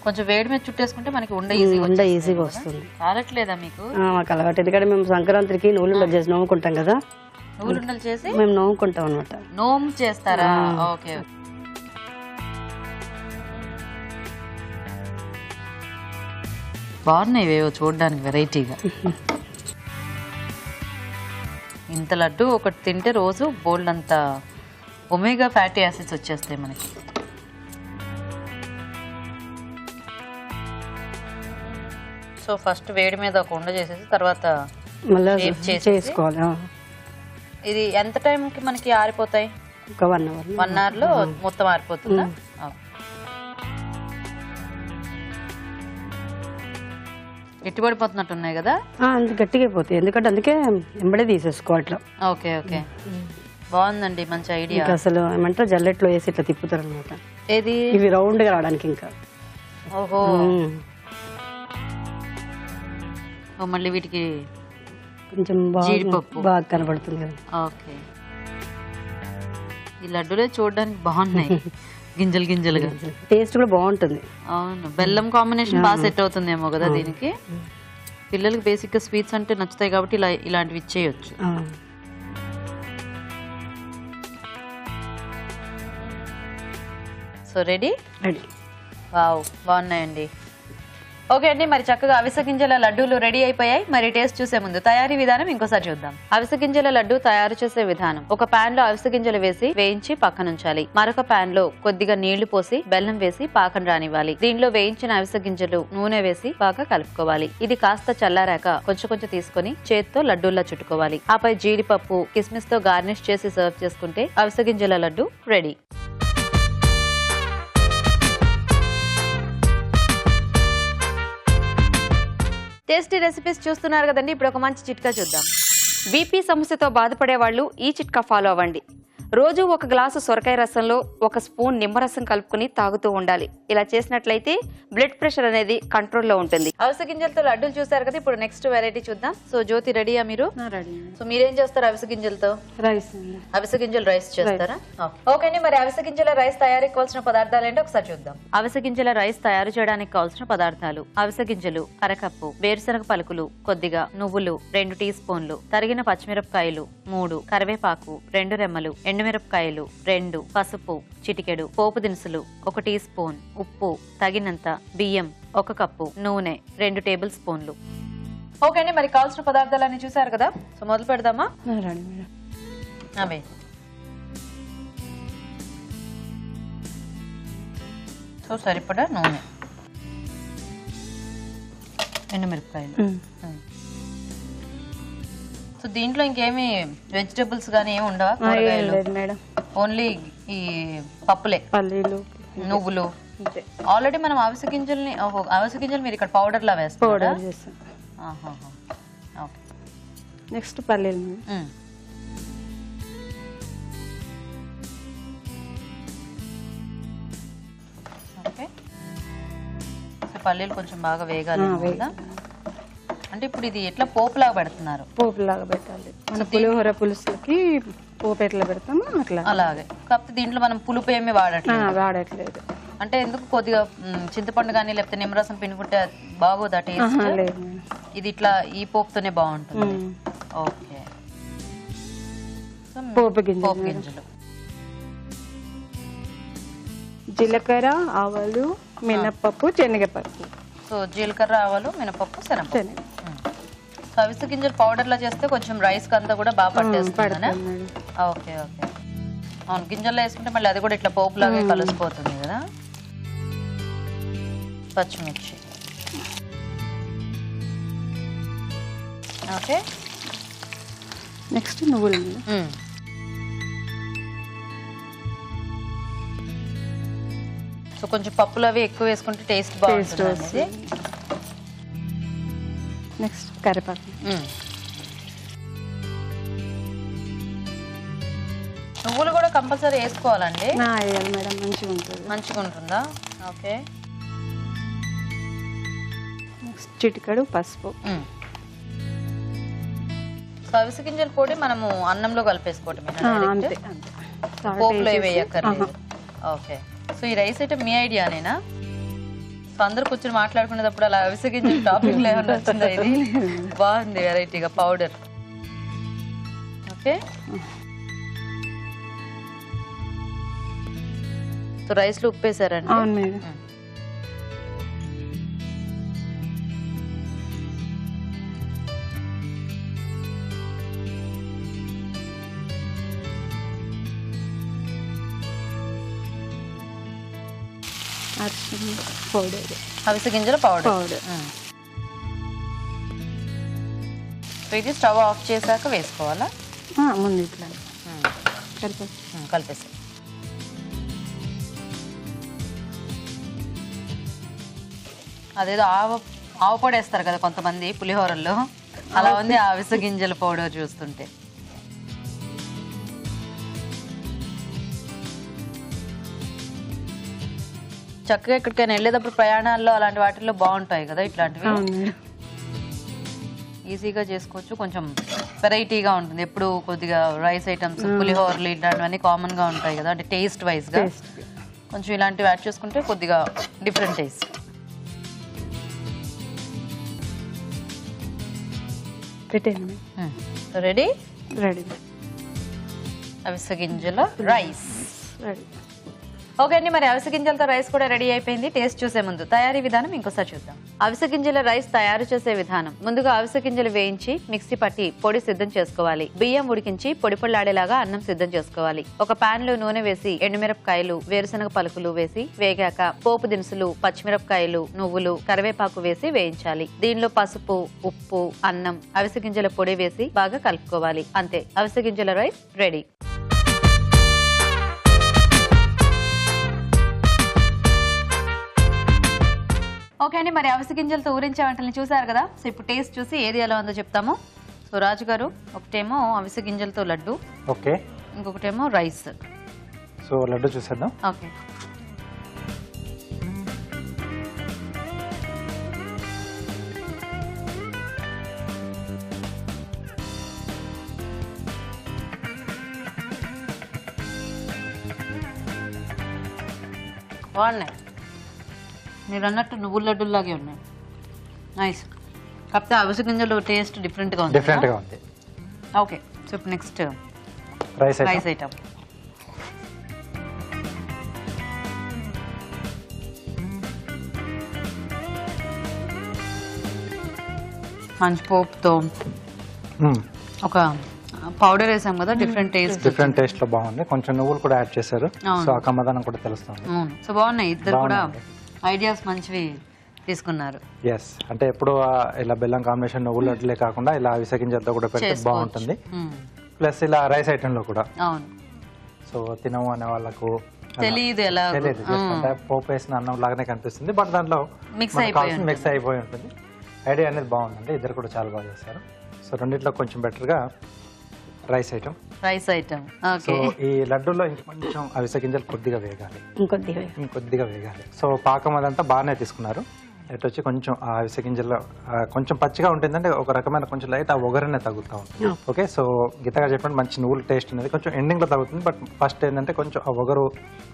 కొంచెం వేడి మీద చుట్టేసుకుంటే మనకి ఉండ ఈజీగా వస్తుంది. కాలట్లేదా మీకు? మాకు అలవాటు, ఎందుకంటే మేము సంక్రాంతికి నువ్వులుండలు చేసి నవ్వుకుంటాం కదా, నువ్వులుండలు చేసి మేము నవ్వుకుంటాం అనమాట. నోము చేస్తారా? ఓకే. బాగున్నాయి ఇవేవో చూడడానికి వెరైటీగా. ఇంత లడ్డు ఒకటి తింటే రోజు బోల్డ్ అంత ఒమేగా ఫ్యాటీ యాసిడ్స్ వచ్చేస్తాయి మనకి. సో ఫస్ట్ వేడి మీద ఒక ఉండ చేసేసి తర్వాత మళ్ళీ చేసుకోవాలి. ఇది ఎంత టైంకి మనకి ఆరిపోతాయి? ఒక 1 hour. 1 hour లో మొత్తం ఆరిపోతుందా? గట్టిపడిపోతున్నట్టు ఉన్నాయి కదా? అంత గట్టిగా అయిపోతాయి, ఎందుకంటే అందుకే ఎంబడే తీసేసుకోవాలి ఇట్లా. ఓకే ఓకే, బాగుందండి, మంచి ఐడియా. అసలు ఏమంటారు, జల్లెట్లో వేసి ఇట్లా తిప్పుతారు అనమాట. ఏది? ఇవి రౌండ్ గా రావడానికి. ఇంకా ఓహో, మళ్ళీ వీటికి కొంచెం జీడిపప్పు బాగా కనబడుతుంది కదా. ఓకే, ఈ లడ్డూలే చూడడానికి బాగున్నాయి, గింజలు గింజలుగా. టేస్ట్ కూడా బాగుంటుంది. అవును, బెల్లం కాంబినేషన్ బాగా సెట్ అవుతుందేమో కదా దీనికి. పిల్లలకి బేసిక్ గా స్వీట్స్ అంటే నచ్చుతాయి కాబట్టి ఇలాంటివి ఇచ్చేయచ్చు. So ready? రెడీ. వావ్, బాగున్నాయండి. ఓకే అండి, మరి చక్కగా అవిసె గింజల లడ్డూలు రెడీ అయిపోయాయి. మరి టేస్ట్ చూసే ముందు తయారీ విధానం ఇంకోసారి చూద్దాం. అవిసె గింజల లడ్డు తయారు చేసే విధానం: ఒక పాన్ లో అవిసె గింజలు వేసి వేయించి పక్కనుంచాలి. మరొక పాన్ లో కొద్దిగా నీళ్లు పోసి బెల్లం వేసి పాకం రానివ్వాలి. దీనిలో వేయించిన అవిసె గింజలు నూనె వేసి బాగా కలుపుకోవాలి. ఇది కాస్త చల్లారాక కొంచెం తీసుకుని చేత్తో లడ్డూల్లా చుట్టుకోవాలి. ఆపై జీడిపప్పు కిస్మిస్ తో గార్నిష్ చేసి సర్వ్ చేసుకుంటే అవిసె గింజల లడ్డు రెడీ. టేస్టీ రెసిపీస్ చూస్తున్నారు కదండి, ఇప్పుడు ఒక మంచి చిట్కా చూద్దాం. బీపీ సమస్యతో బాధపడే వాళ్ళు ఈ చిట్కా ఫాలో అవ్వండి. రోజు 1 గ్లాసు సొరకాయ రసంలో 1 స్పూన్ నిమ్మరసం కలుపుకుని తాగుతూ ఉండాలి. ఇలా చేసినట్లయితే బ్లడ్ ప్రెషర్ అనేది కంట్రోల్లో ఉంటుంది. అవిసె గింజలతో లడ్డూలు చూసారు కదా, ఇప్పుడు నెక్స్ట్ వెరైటీ చూద్దాం. సో జ్యోతి, రెడీయా మీరు? సో మీరేం చేస్తారు అవిసె గింజలతో? రైస్. అవిసె గింజలు రైస్ చేస్తారా? ఓకే అండి, మరి అవిసె గింజల రైస్ తయారీకి కావాల్సిన పదార్థాలు ఏంటో ఒకసారి చూద్దాం. అవిసె గింజల రైస్ తయారు చేయడానికి కావాల్సిన పదార్థాలు: అవిసె గింజలు 1 కప్పు, వేరుశనగ పలుకులు కొద్దిగా, నువ్వులు 2 టీ స్పూన్లు, తరిగిన పచ్చిమిరపకాయలు 3, కరివేపాకు 2 రెమ్మలు, ఎండుమిరపకాయలు 2, పసుపు చిటికెడు, పోపు దినుసులు 1 టీ స్పూన్, ఉప్పు తగినంత, బియ్యం 1 కప్పు, నూనె 2 టేబుల్ స్పూన్లు. ఓకే అండి, మరి కావాల్సిన పదార్థాలన్నీ చూసారు కదా, సో మొదలు పెడదామా? అవే సో సరిపడా నూనె, ఎండుమిరపకాయలు. సో దీంట్లో ఇంకేమి వెజిటబుల్స్ గానీ ఏమి ఉండవా? మేడం, ఓన్లీ ఈ పప్పులే, పల్లీలు, నువ్వులు. ఆల్రెడీ మనం అవిసె గింజలు మీరు ఇక్కడ పౌడర్ లా వేస్తారా? నెక్స్ట్ పల్లీలు. ఓకే, పల్లీలు కొంచెం బాగా వేగాలి కదా. అంటే ఇప్పుడు ఇది ఎట్లా పోపులాగా పెడుతున్నారు? పోపులాగా పెట్టాలి. మన పులిహోర పులుసుకి పోపు ఎట్లా పెడతామో అట్లా. అలాగే, కాకపోతే దీంట్లో మనం పులుపు ఏమి వాడట్లేదు. అంటే ఎందుకు? కొద్దిగా చింతపండు కానీ లేకపోతే నిమ్మరసం పిండుకుంటే బాగోదా టేస్ట్? ఇది ఇట్లా ఈ పోపుతోనే బాగుంటుంది. ఓకే, పోపు గింజలు, జీలకర్ర, ఆవాలు, మినపప్పు, శనగపప్పు. సో జీలకర్ర, ఆవాలు, మినపప్పు, శనగపప్పు. సో అవిసె గింజలు పౌడర్ లా చేస్తే కొంచెం రైస్ అంతా కూడా బాగా పట్టేస్తుంది. ఓకే ఓకే, అవును, గింజల్లో వేసుకుంటే మళ్ళీ అది కూడా ఇట్లా పోపులాగే కలిసిపోతుంది కదా. పచ్చిమిర్చి. ఓకే, నెక్స్ట్ నువ్వులు. సో కొంచెం పప్పులు అవి ఎక్కువ వేసుకుంటే టేస్ట్ బాగుంటుంది. నెక్స్ట్ కరివేపాకు. నువ్వులు కూడా కంపల్సరీ వేసుకోవాలండి? మేడం, మంచిగా ఉంటుంది. మంచిగా ఉంటుందా? ఓకే, నెక్స్ట్ చిటికెడు పసుపు. సో అవిసె గింజల పొడి మనము అన్నంలో కలిపేసుకోవటం, అంతే. పోపులో వేయక్కర్లేదు. ఓకే, సో ఈ రైస్ అయితే మీ ఐడియానేనా? సో అందరూ కూర్చొని మాట్లాడుకునేటప్పుడు అలా అవిసె గింజలు టాపిక్ లేకుండా వచ్చిందా ఇది? బాగుంది వెరైటీగా పౌడర్. ఓకే, సో రైస్ లో ఉప్పు వేసారండి. అవును మేడం. పౌడర్, అవిసె గింజల పౌడర్. పౌడర్. ఇది స్టవ్ ఆఫ్ చేశాక వేసుకోవాలా? ముందు ఇట్లా కలిపేసి. అదేదో ఆవు పొడి వేస్తారు కదా కొంతమంది పులిహోరల్లో, అలా ఉంది ఆ అవిసె గింజల పౌడర్ చూస్తుంటే. చక్కగా ఎక్కడికైనా వెళ్ళేటప్పుడు ప్రయాణాల్లో అలాంటి వాటిల్లో బాగుంటాయి కదా ఇట్లాంటివి. ఈజీగా చేసుకోవచ్చు, కొంచెం వెరైటీగా ఉంటుంది. ఎప్పుడు కొద్దిగా రైస్ ఐటమ్స్, పులిహోరలు ఇట్లాంటివన్నీ కామన్ గా ఉంటాయి కదా, అంటే టేస్ట్ వైజ్ గా. కొంచెం ఇలాంటివి యాడ్ చేసుకుంటే కొద్దిగా డిఫరెంట్ టేస్ట్. Ready ready. అవిసె గింజల రైస్ రెడీ. ఓకే అండి, మరి అవిసె గింజలతో రైస్ కూడా రెడీ అయిపోయింది. టేస్ట్ చూసే ముందు తయారీ విధానం ఇంకోసారి చూద్దాం. అవిసె గింజల రైస్ తయారు చేసే విధానం: ముందుగా అవిసె గింజలు వేయించి మిక్సీ పట్టి పొడి సిద్ధం చేసుకోవాలి. బియ్యం ఉడికించి పొడి పొళ్ళాడేలాగా అన్నం సిద్ధం చేసుకోవాలి. ఒక పాన్ లో నూనె వేసి ఎండుమిరపకాయలు, వేరుశనగ పలుకులు వేసి వేగాక పోపు దినుసులు, పచ్చిమిరపకాయలు, నువ్వులు, కరివేపాకు వేసి వేయించాలి. దీనిలో పసుపు, ఉప్పు, అన్నం, అవిసె గింజల పొడి వేసి బాగా కలుపుకోవాలి. అంతే, అవిసె గింజల రైస్ రెడీ. ఓకే అండి, మరి అవిసె గింజలతో ఊరించే వంటల్ని చూసారు కదా. సో ఇప్పుడు టేస్ట్ చూసి ఏది ఎలా ఉందో చెప్తాము. సో రాజు గారు, ఒకటేమో అవిసె గింజలతో లడ్డు, ఓకే, ఇంకొకటేమో రైస్. సో లడ్డు చూసేద్దాం. ఓకే, బాగున్నాయి. మీరు అన్నట్టు నువ్వుల లడ్డులాగే ఉన్నాయి. నైస్. కాకపోతే అవిసె గింజలు టేస్ట్ డిఫరెంట్గా ఉంది. డిఫరెంట్గా ఉంది. ఓకే, సో ఇప్పుడు నెక్స్ట్ రైస్ ఐటమ్. మంచి పోపుతో ఒక పౌడర్ వేసాం కదా, డిఫరెంట్ టేస్ట్ లో బాగుంది. కొంచెం నువ్వులు కూడా యాడ్ చేశారు, సో ఆ కమ్మదనం కూడా తెలుస్తుంది. సో బాగున్నాయి. ఇద్దరు కూడా ఐడియాస్ మంచివి తీసుకున్నారు. ఎస్, అంటే ఎప్పుడు ఇలా బెల్లం కాంబినేషన్ నువ్వుల లడ్డులే కాకుండా ఇలా అవిసె గింజలతో కూడా పెడితే బాగుంటుంది. ప్లస్ ఇలా రైస్ ఐటమ్ లో కూడా. అవును. సో తినము అనే వాళ్ళకు తెలియదు ఎలా, తెలియదు, అంటే పోపు వేసిన అన్నం లాగానే కనిపిస్తుంది, బట్ దాంట్లో మిక్స్ అయిపోయి ఉంటుంది. ఐడియా అనేది బాగుందండి. ఇద్దరు కూడా చాలా బాగా చేస్తారు. సో రెండిట్లో కొంచెం బెటర్ గా రైస్ ఐటమ్. సో ఈ లడ్డూలో ఇంకొంచెం అవిసె గింజలు కొద్దిగా వేగాలి, ఇంకొద్దిగా వేగాలి. సో పాకం అదంతా బాగానే తీసుకున్నారు. ఎటు వచ్చి కొంచెం ఆ అవిసె గింజల్లో కొంచెం పచ్చిగా ఉంటుందంటే ఒక రకమైన కొంచెం లైట్ ఆ ఒగరనే తగ్గుతూ ఉంటుంది. ఓకే, సో గీతగా చెప్పండి, మంచి నువ్వుల టేస్ట్ అనేది కొంచెం ఎండింగ్ లో తగ్గుతుంది. బట్ ఫస్ట్ ఏంటంటే కొంచెం ఆ ఒగరు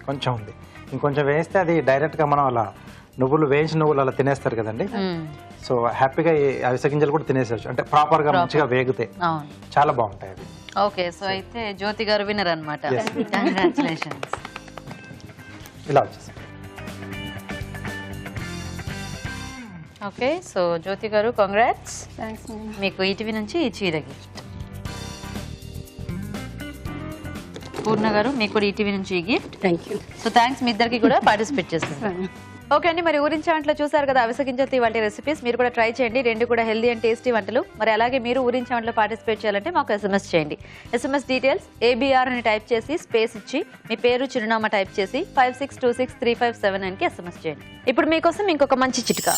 కొంచెం ఉంది. ఇంకొంచెం వేస్తే అది డైరెక్ట్ గా మనం అలా నువ్వులు వేయించిన నువ్వులు అలా తినేస్తారు కదండి. సో హ్యాపీగా ఈ అవిసె గింజలు కూడా తినేసేవచ్చు, అంటే ప్రాపర్ గా మంచిగా వేగితే చాలా బాగుంటాయి అవి. ఓకే, సో అయితే జ్యోతి గారు విన్నర్ అన్నమాట. కంగ్రాచులేషన్స్. ఇలా వచ్చేసి. ఓకే, సో జ్యోతి గారు కంగ్రాట్స్. మీకు ఈటీవీ నుంచి ఈ చీర గిఫ్ట్. పూర్ణ గారు, మీకు కూడా ఈటీవీ నుంచి ఈ గిఫ్ట్. సో థ్యాంక్స్ మీ ఇద్దరికి కూడా పార్టిసిపేట్ చేస్తున్నారు. ఓకే అండి, మరి ఊరించే వంటలో చూసారు కదా అవిసె గింజలతో వంటి రెసిపీస్. మీరు కూడా ట్రై చేయండి, రెండు కూడా హెల్దీ అండ్ టేస్టీ వంటలు. మరి అలాగే మీరు ఊరించే వంటలో పార్టిసిపేట్ చేయాలంటే మాకు SMS చేయండి. SMS డీటెయిల్స్ ABR అని టైప్ చేసి స్పేస్ ఇచ్చి మీ పేరు, చిరునామా టైప్ చేసి 56263579కి SMS చేయండి. ఇప్పుడు మీకోసం ఇంకొక మంచి చిట్కా.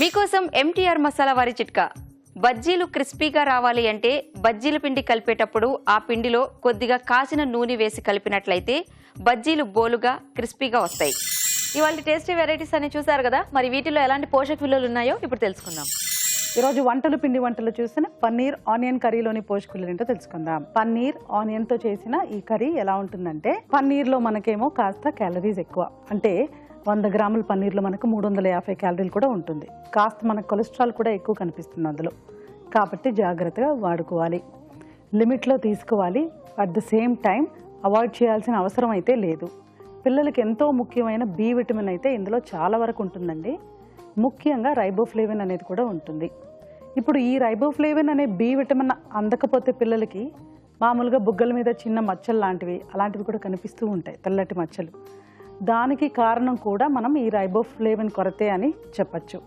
మీకోసం MTR మసాలా వారి చిట్కా. బజ్జీలు క్రిస్పీగా రావాలి అంటే బజ్జీల పిండి కలిపేటప్పుడు ఆ పిండిలో కొద్దిగా కాచిన నూనె వేసి కలిపినట్లయితే బజ్జీలు బోలుగా క్రిస్పీగా వస్తాయి. ఇవాళ టేస్టీ వెరైటీస్ అని చూసారు కదా, మరి వీటిలో ఎలాంటి పోషక విలువలు ఉన్నాయో ఇప్పుడు తెలుసుకుందాం. ఈరోజు పిండి వంటలు చూసిన పన్నీర్ ఆనియన్ కర్రీలోని పోషకులు ఏంటో తెలుసుకుందాం. పన్నీర్ ఆనియన్ తో చేసిన ఈ కర్రీ ఎలా ఉంటుందంటే, పన్నీర్ లో మనకేమో కాస్త క్యాలరీస్ ఎక్కువ, అంటే 100 గ్రాముల పన్నీర్లో మనకు 350 క్యాలరీలు కూడా ఉంటుంది. కాస్త మనకు కొలెస్ట్రాల్ కూడా ఎక్కువ కనిపిస్తుంది అందులో, కాబట్టి జాగ్రత్తగా వాడుకోవాలి, లిమిట్లో తీసుకోవాలి. At the same time avoid చేయాల్సిన అవసరం అయితే లేదు. పిల్లలకి ఎంతో ముఖ్యమైన బి విటమిన్ అయితే ఇందులో చాలా వరకు ఉంటుందండి. ముఖ్యంగా రైబోఫ్లేవిన్ అనేది కూడా ఉంటుంది. ఇప్పుడు ఈ రైబోఫ్లేవిన్ అనే బి విటమిన్ అందకపోతే పిల్లలకి మామూలుగా బుగ్గల మీద చిన్న మచ్చలు అలాంటివి కూడా కనిపిస్తూ ఉంటాయి, తెల్లటి మచ్చలు. దానికి కారణం కూడా మనం ఈ రైబోఫ్లేవిన్ కొరతే అని చెప్పచ్చు.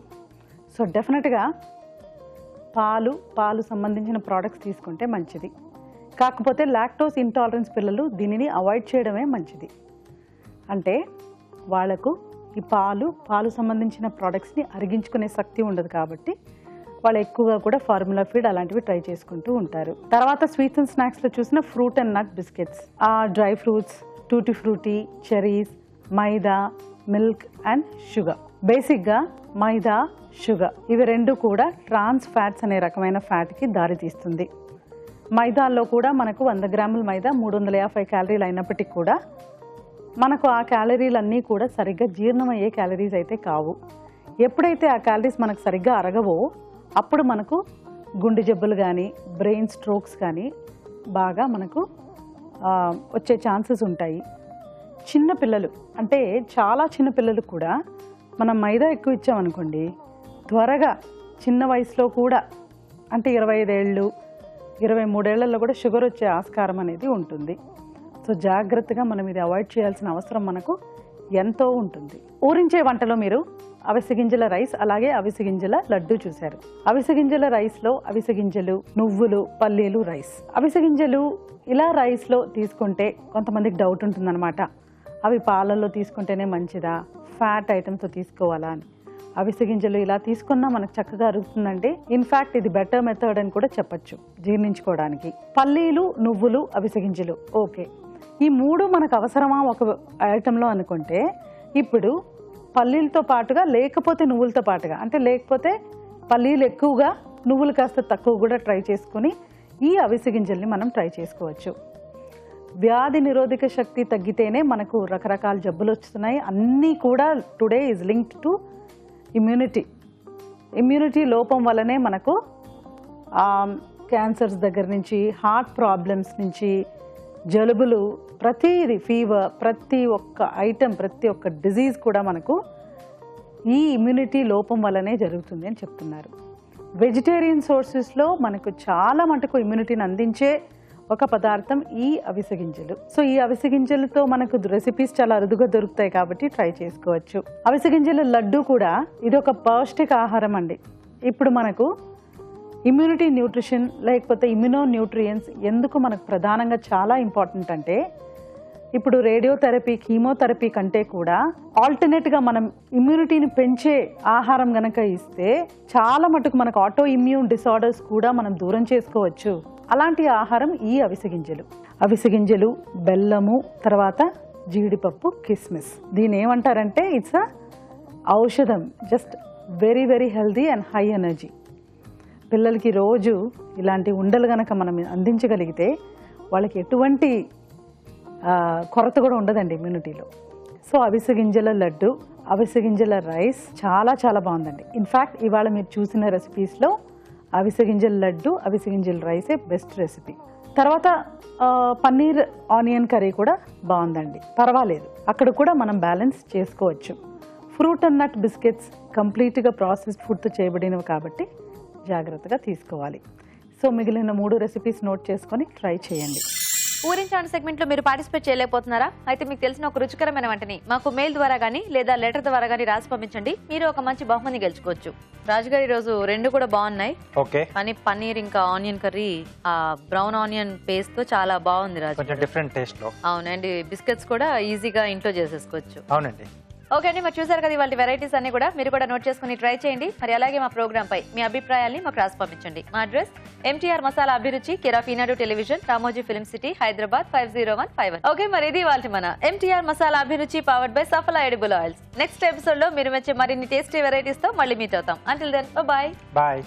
సో డెఫినెట్గా పాలు సంబంధించిన ప్రోడక్ట్స్ తీసుకుంటే మంచిది. కాకపోతే లాక్టోస్ ఇంటాలరెన్స్ పిల్లలు దీనిని అవాయిడ్ చేయడమే మంచిది. అంటే వాళ్లకు ఈ పాలు సంబంధించిన ప్రోడక్ట్స్ని అరిగించుకునే శక్తి ఉండదు, కాబట్టి వాళ్ళు ఎక్కువగా కూడా ఫార్ములా ఫీడ్ అలాంటివి ట్రై చేసుకుంటూ ఉంటారు. తర్వాత స్వీట్స్ అండ్ స్నాక్స్లో చూసిన fruit and nut biscuits, dry fruits, tutti frutti, cherries, maida, milk and sugar. బేసిక్గా మైదా, షుగర్ ఇవి రెండు కూడా ట్రాన్స్ ఫ్యాట్స్ అనే రకమైన ఫ్యాట్కి దారితీస్తుంది. మైదాల్లో కూడా మనకు 100 గ్రాముల మైదా 350 క్యాలరీలు అయినప్పటికీ కూడా మనకు ఆ క్యాలరీలన్నీ కూడా సరిగ్గా జీర్ణమయ్యే క్యాలరీస్ అయితే కావు. ఎప్పుడైతే ఆ క్యాలరీస్ మనకు సరిగ్గా అరగవో అప్పుడు మనకు గుండె జబ్బులు కానీ బ్రెయిన్ స్ట్రోక్స్ కానీ బాగా మనకు వచ్చే ఛాన్సెస్ ఉంటాయి. చిన్నపిల్లలు అంటే చాలా చిన్న పిల్లలు కూడా మనం మైదా ఎక్కువ ఇచ్చామనుకోండి, త్వరగా చిన్న వయసులో కూడా అంటే 25 ఏళ్ళు 23 ఏళ్లలో కూడా షుగర్ వచ్చే ఆస్కారం అనేది ఉంటుంది. సో జాగ్రత్తగా మనం ఇది అవాయిడ్ చేయాల్సిన అవసరం మనకు ఎంతో ఉంటుంది. ఊరించే వంటలో మీరు అవిసె గింజల రైస్ అలాగే అవిసె గింజల లడ్డు చూశారు. అవిసె గింజల రైస్లో అవిసె గింజలు, నువ్వులు, పల్లీలు రైస్. అవిసె గింజలు ఇలా రైస్లో తీసుకుంటే కొంతమందికి డౌట్ ఉంటుందన్నమాట, అవి పాలల్లో తీసుకుంటేనే మంచిదా, ఫ్యాట్ ఐటమ్స్తో తీసుకోవాలా అని. అవిసె గింజలు ఇలా తీసుకున్నా మనకు చక్కగా అరుగుతుందండి. ఇన్ఫ్యాక్ట్ ఇది బెటర్ మెథడ్ అని కూడా చెప్పచ్చు జీర్ణించుకోవడానికి. పల్లీలు, నువ్వులు, అవిసె గింజలు ఓకే, ఈ మూడు మనకు అవసరమా ఒక ఐటెంలో అనుకుంటే, ఇప్పుడు పల్లీలతో పాటుగా లేకపోతే నువ్వులతో పాటుగా, అంటే లేకపోతే పల్లీలు ఎక్కువగా నువ్వులు కాస్త తక్కువ కూడా ట్రై చేసుకుని ఈ అవిసె గింజల్ని మనం ట్రై చేసుకోవచ్చు. వ్యాధి నిరోధక శక్తి తగ్గితేనే మనకు రకరకాల జబ్బులు వస్తున్నాయి. అన్నీ కూడా today is linked to immunity లోపం వల్లనే మనకు క్యాన్సర్స్ దగ్గర నుంచి హార్ట్ ప్రాబ్లమ్స్ నుంచి జలుబులు, ప్రతిది ఫీవర్, ప్రతి ఒక్క ఐటెం, ప్రతి ఒక్క డిజీజ్ కూడా మనకు ఈ ఇమ్యూనిటీ లోపం వల్లనే జరుగుతుంది అని చెప్తున్నారు. వెజిటేరియన్ సోర్సెస్లో మనకు చాలా మటుకు ఇమ్యూనిటీని అందించే ఒక పదార్థం ఈ అవిసె గింజలు. సో ఈ అవిసె గింజలతో మనకు రెసిపీస్ చాలా అరుదుగా దొరుకుతాయి కాబట్టి ట్రై చేసుకోవచ్చు. అవిసె గింజల లడ్డు కూడా ఇది ఒక పౌష్టిక ఆహారం అండి. ఇప్పుడు మనకు ఇమ్యూనిటీ న్యూట్రిషన్ లేకపోతే ఇమ్యూనో న్యూట్రియన్స్ ఎందుకు మనకు ప్రధానంగా చాలా ఇంపార్టెంట్ అంటే, ఇప్పుడు రేడియోథెరపీ, కీమోథెరపీ కంటే కూడా ఆల్టర్నేట్గా మనం ఇమ్యూనిటీని పెంచే ఆహారం గనక ఇస్తే చాలా మటుకు మనకు ఆటో ఇమ్యూన్ డిసార్డర్స్ కూడా మనం దూరం చేసుకోవచ్చు. అలాంటి ఆహారం ఈ అవిసె గింజలు. అవిసె గింజలు, బెల్లము, తర్వాత జీడిపప్పు, కిస్మిస్. దీని ఏమంటారంటే ఇట్స్ ఔషధం, just very very healthy and high energy. పిల్లలకి రోజు ఇలాంటి ఉండలు గనక మనం అందించగలిగితే వాళ్ళకి ఎటువంటి కొరత కూడా ఉండదండి ఇమ్యూనిటీలో. సో అవిసె గింజల లడ్డు, అవిసె గింజల రైస్ చాలా చాలా బాగుందండి. ఇన్ఫ్యాక్ట్ ఇవాళ మీరు చూసిన రెసిపీస్లో అవిసె గింజల లడ్డు, అవిసె గింజల రైసే బెస్ట్ రెసిపీ. తర్వాత పన్నీర్ ఆనియన్ కర్రీ కూడా బాగుందండి, పర్వాలేదు, అక్కడ కూడా మనం బ్యాలెన్స్ చేసుకోవచ్చు. ఫ్రూట్ అండ్ నట్ బిస్కెట్స్ కంప్లీట్గా ప్రాసెస్డ్ ఫుడ్తో చేయబడినవి కాబట్టి జాగ్రత్తగా తీసుకోవాలి. సో మిగిలిన 3 రెసిపీస్ నోట్ చేసుకొని ట్రై చేయండి. ఊరించాను సెగ్మెంట్లో మీరు పార్టిసిపేట్ చేయలేకపోతున్నారా? అయితే మీకు తెలిసిన ఒక రుచికరమైన వంటని మాకు మెయిల్ ద్వారా కానీ లేదా లెటర్ ద్వారా కానీ రాసి పంపించండి, మీరు ఒక మంచి బహుమతి గెలుచుకోవచ్చు. రాజుగారి రోజు 2 కూడా బాగున్నాయి. ఓకే, కానీ పన్నీర్ ఇంకా ఆనియన్ కర్రీ ఆ బ్రౌన్ ఆనియన్ పేస్ట్ తో చాలా బాగుంది రాజు, కొంచెం డిఫరెంట్ టేస్ట్ లో. అవునండి, బిస్కెట్స్ కూడా ఈజీగా ఇంట్లో చేసేసుకోవచ్చు. అవునండి. ఓకే అండి, మరి చూసారు కదా ఇవాళ వెరైటీస్ అన్ని కూడా మీరు కూడా నోట్ చేసుకుని ట్రై చేయండి. మరి అలాగే మా ప్రోగ్రామ్ పై మీ అభిప్రాయాల్ని మాకు రాసి పంపించండి. మా అడ్రస్ ఎంటీఆర్ మసాలా అభిరుచి, care of Eenadu television, Ramoji film city, Hyderabad 50151. Okay, మరి ఇది ఇవాళ మన ఎంటీఆర్ మసాలా అభిరుచి powered by సఫలా edible oils. Next episode లో మీరు మెచ్చే మరిన్ని టేస్టీ వెరైటీస్ తో మళ్ళీ మీట్ అవుతాం. Until then bye.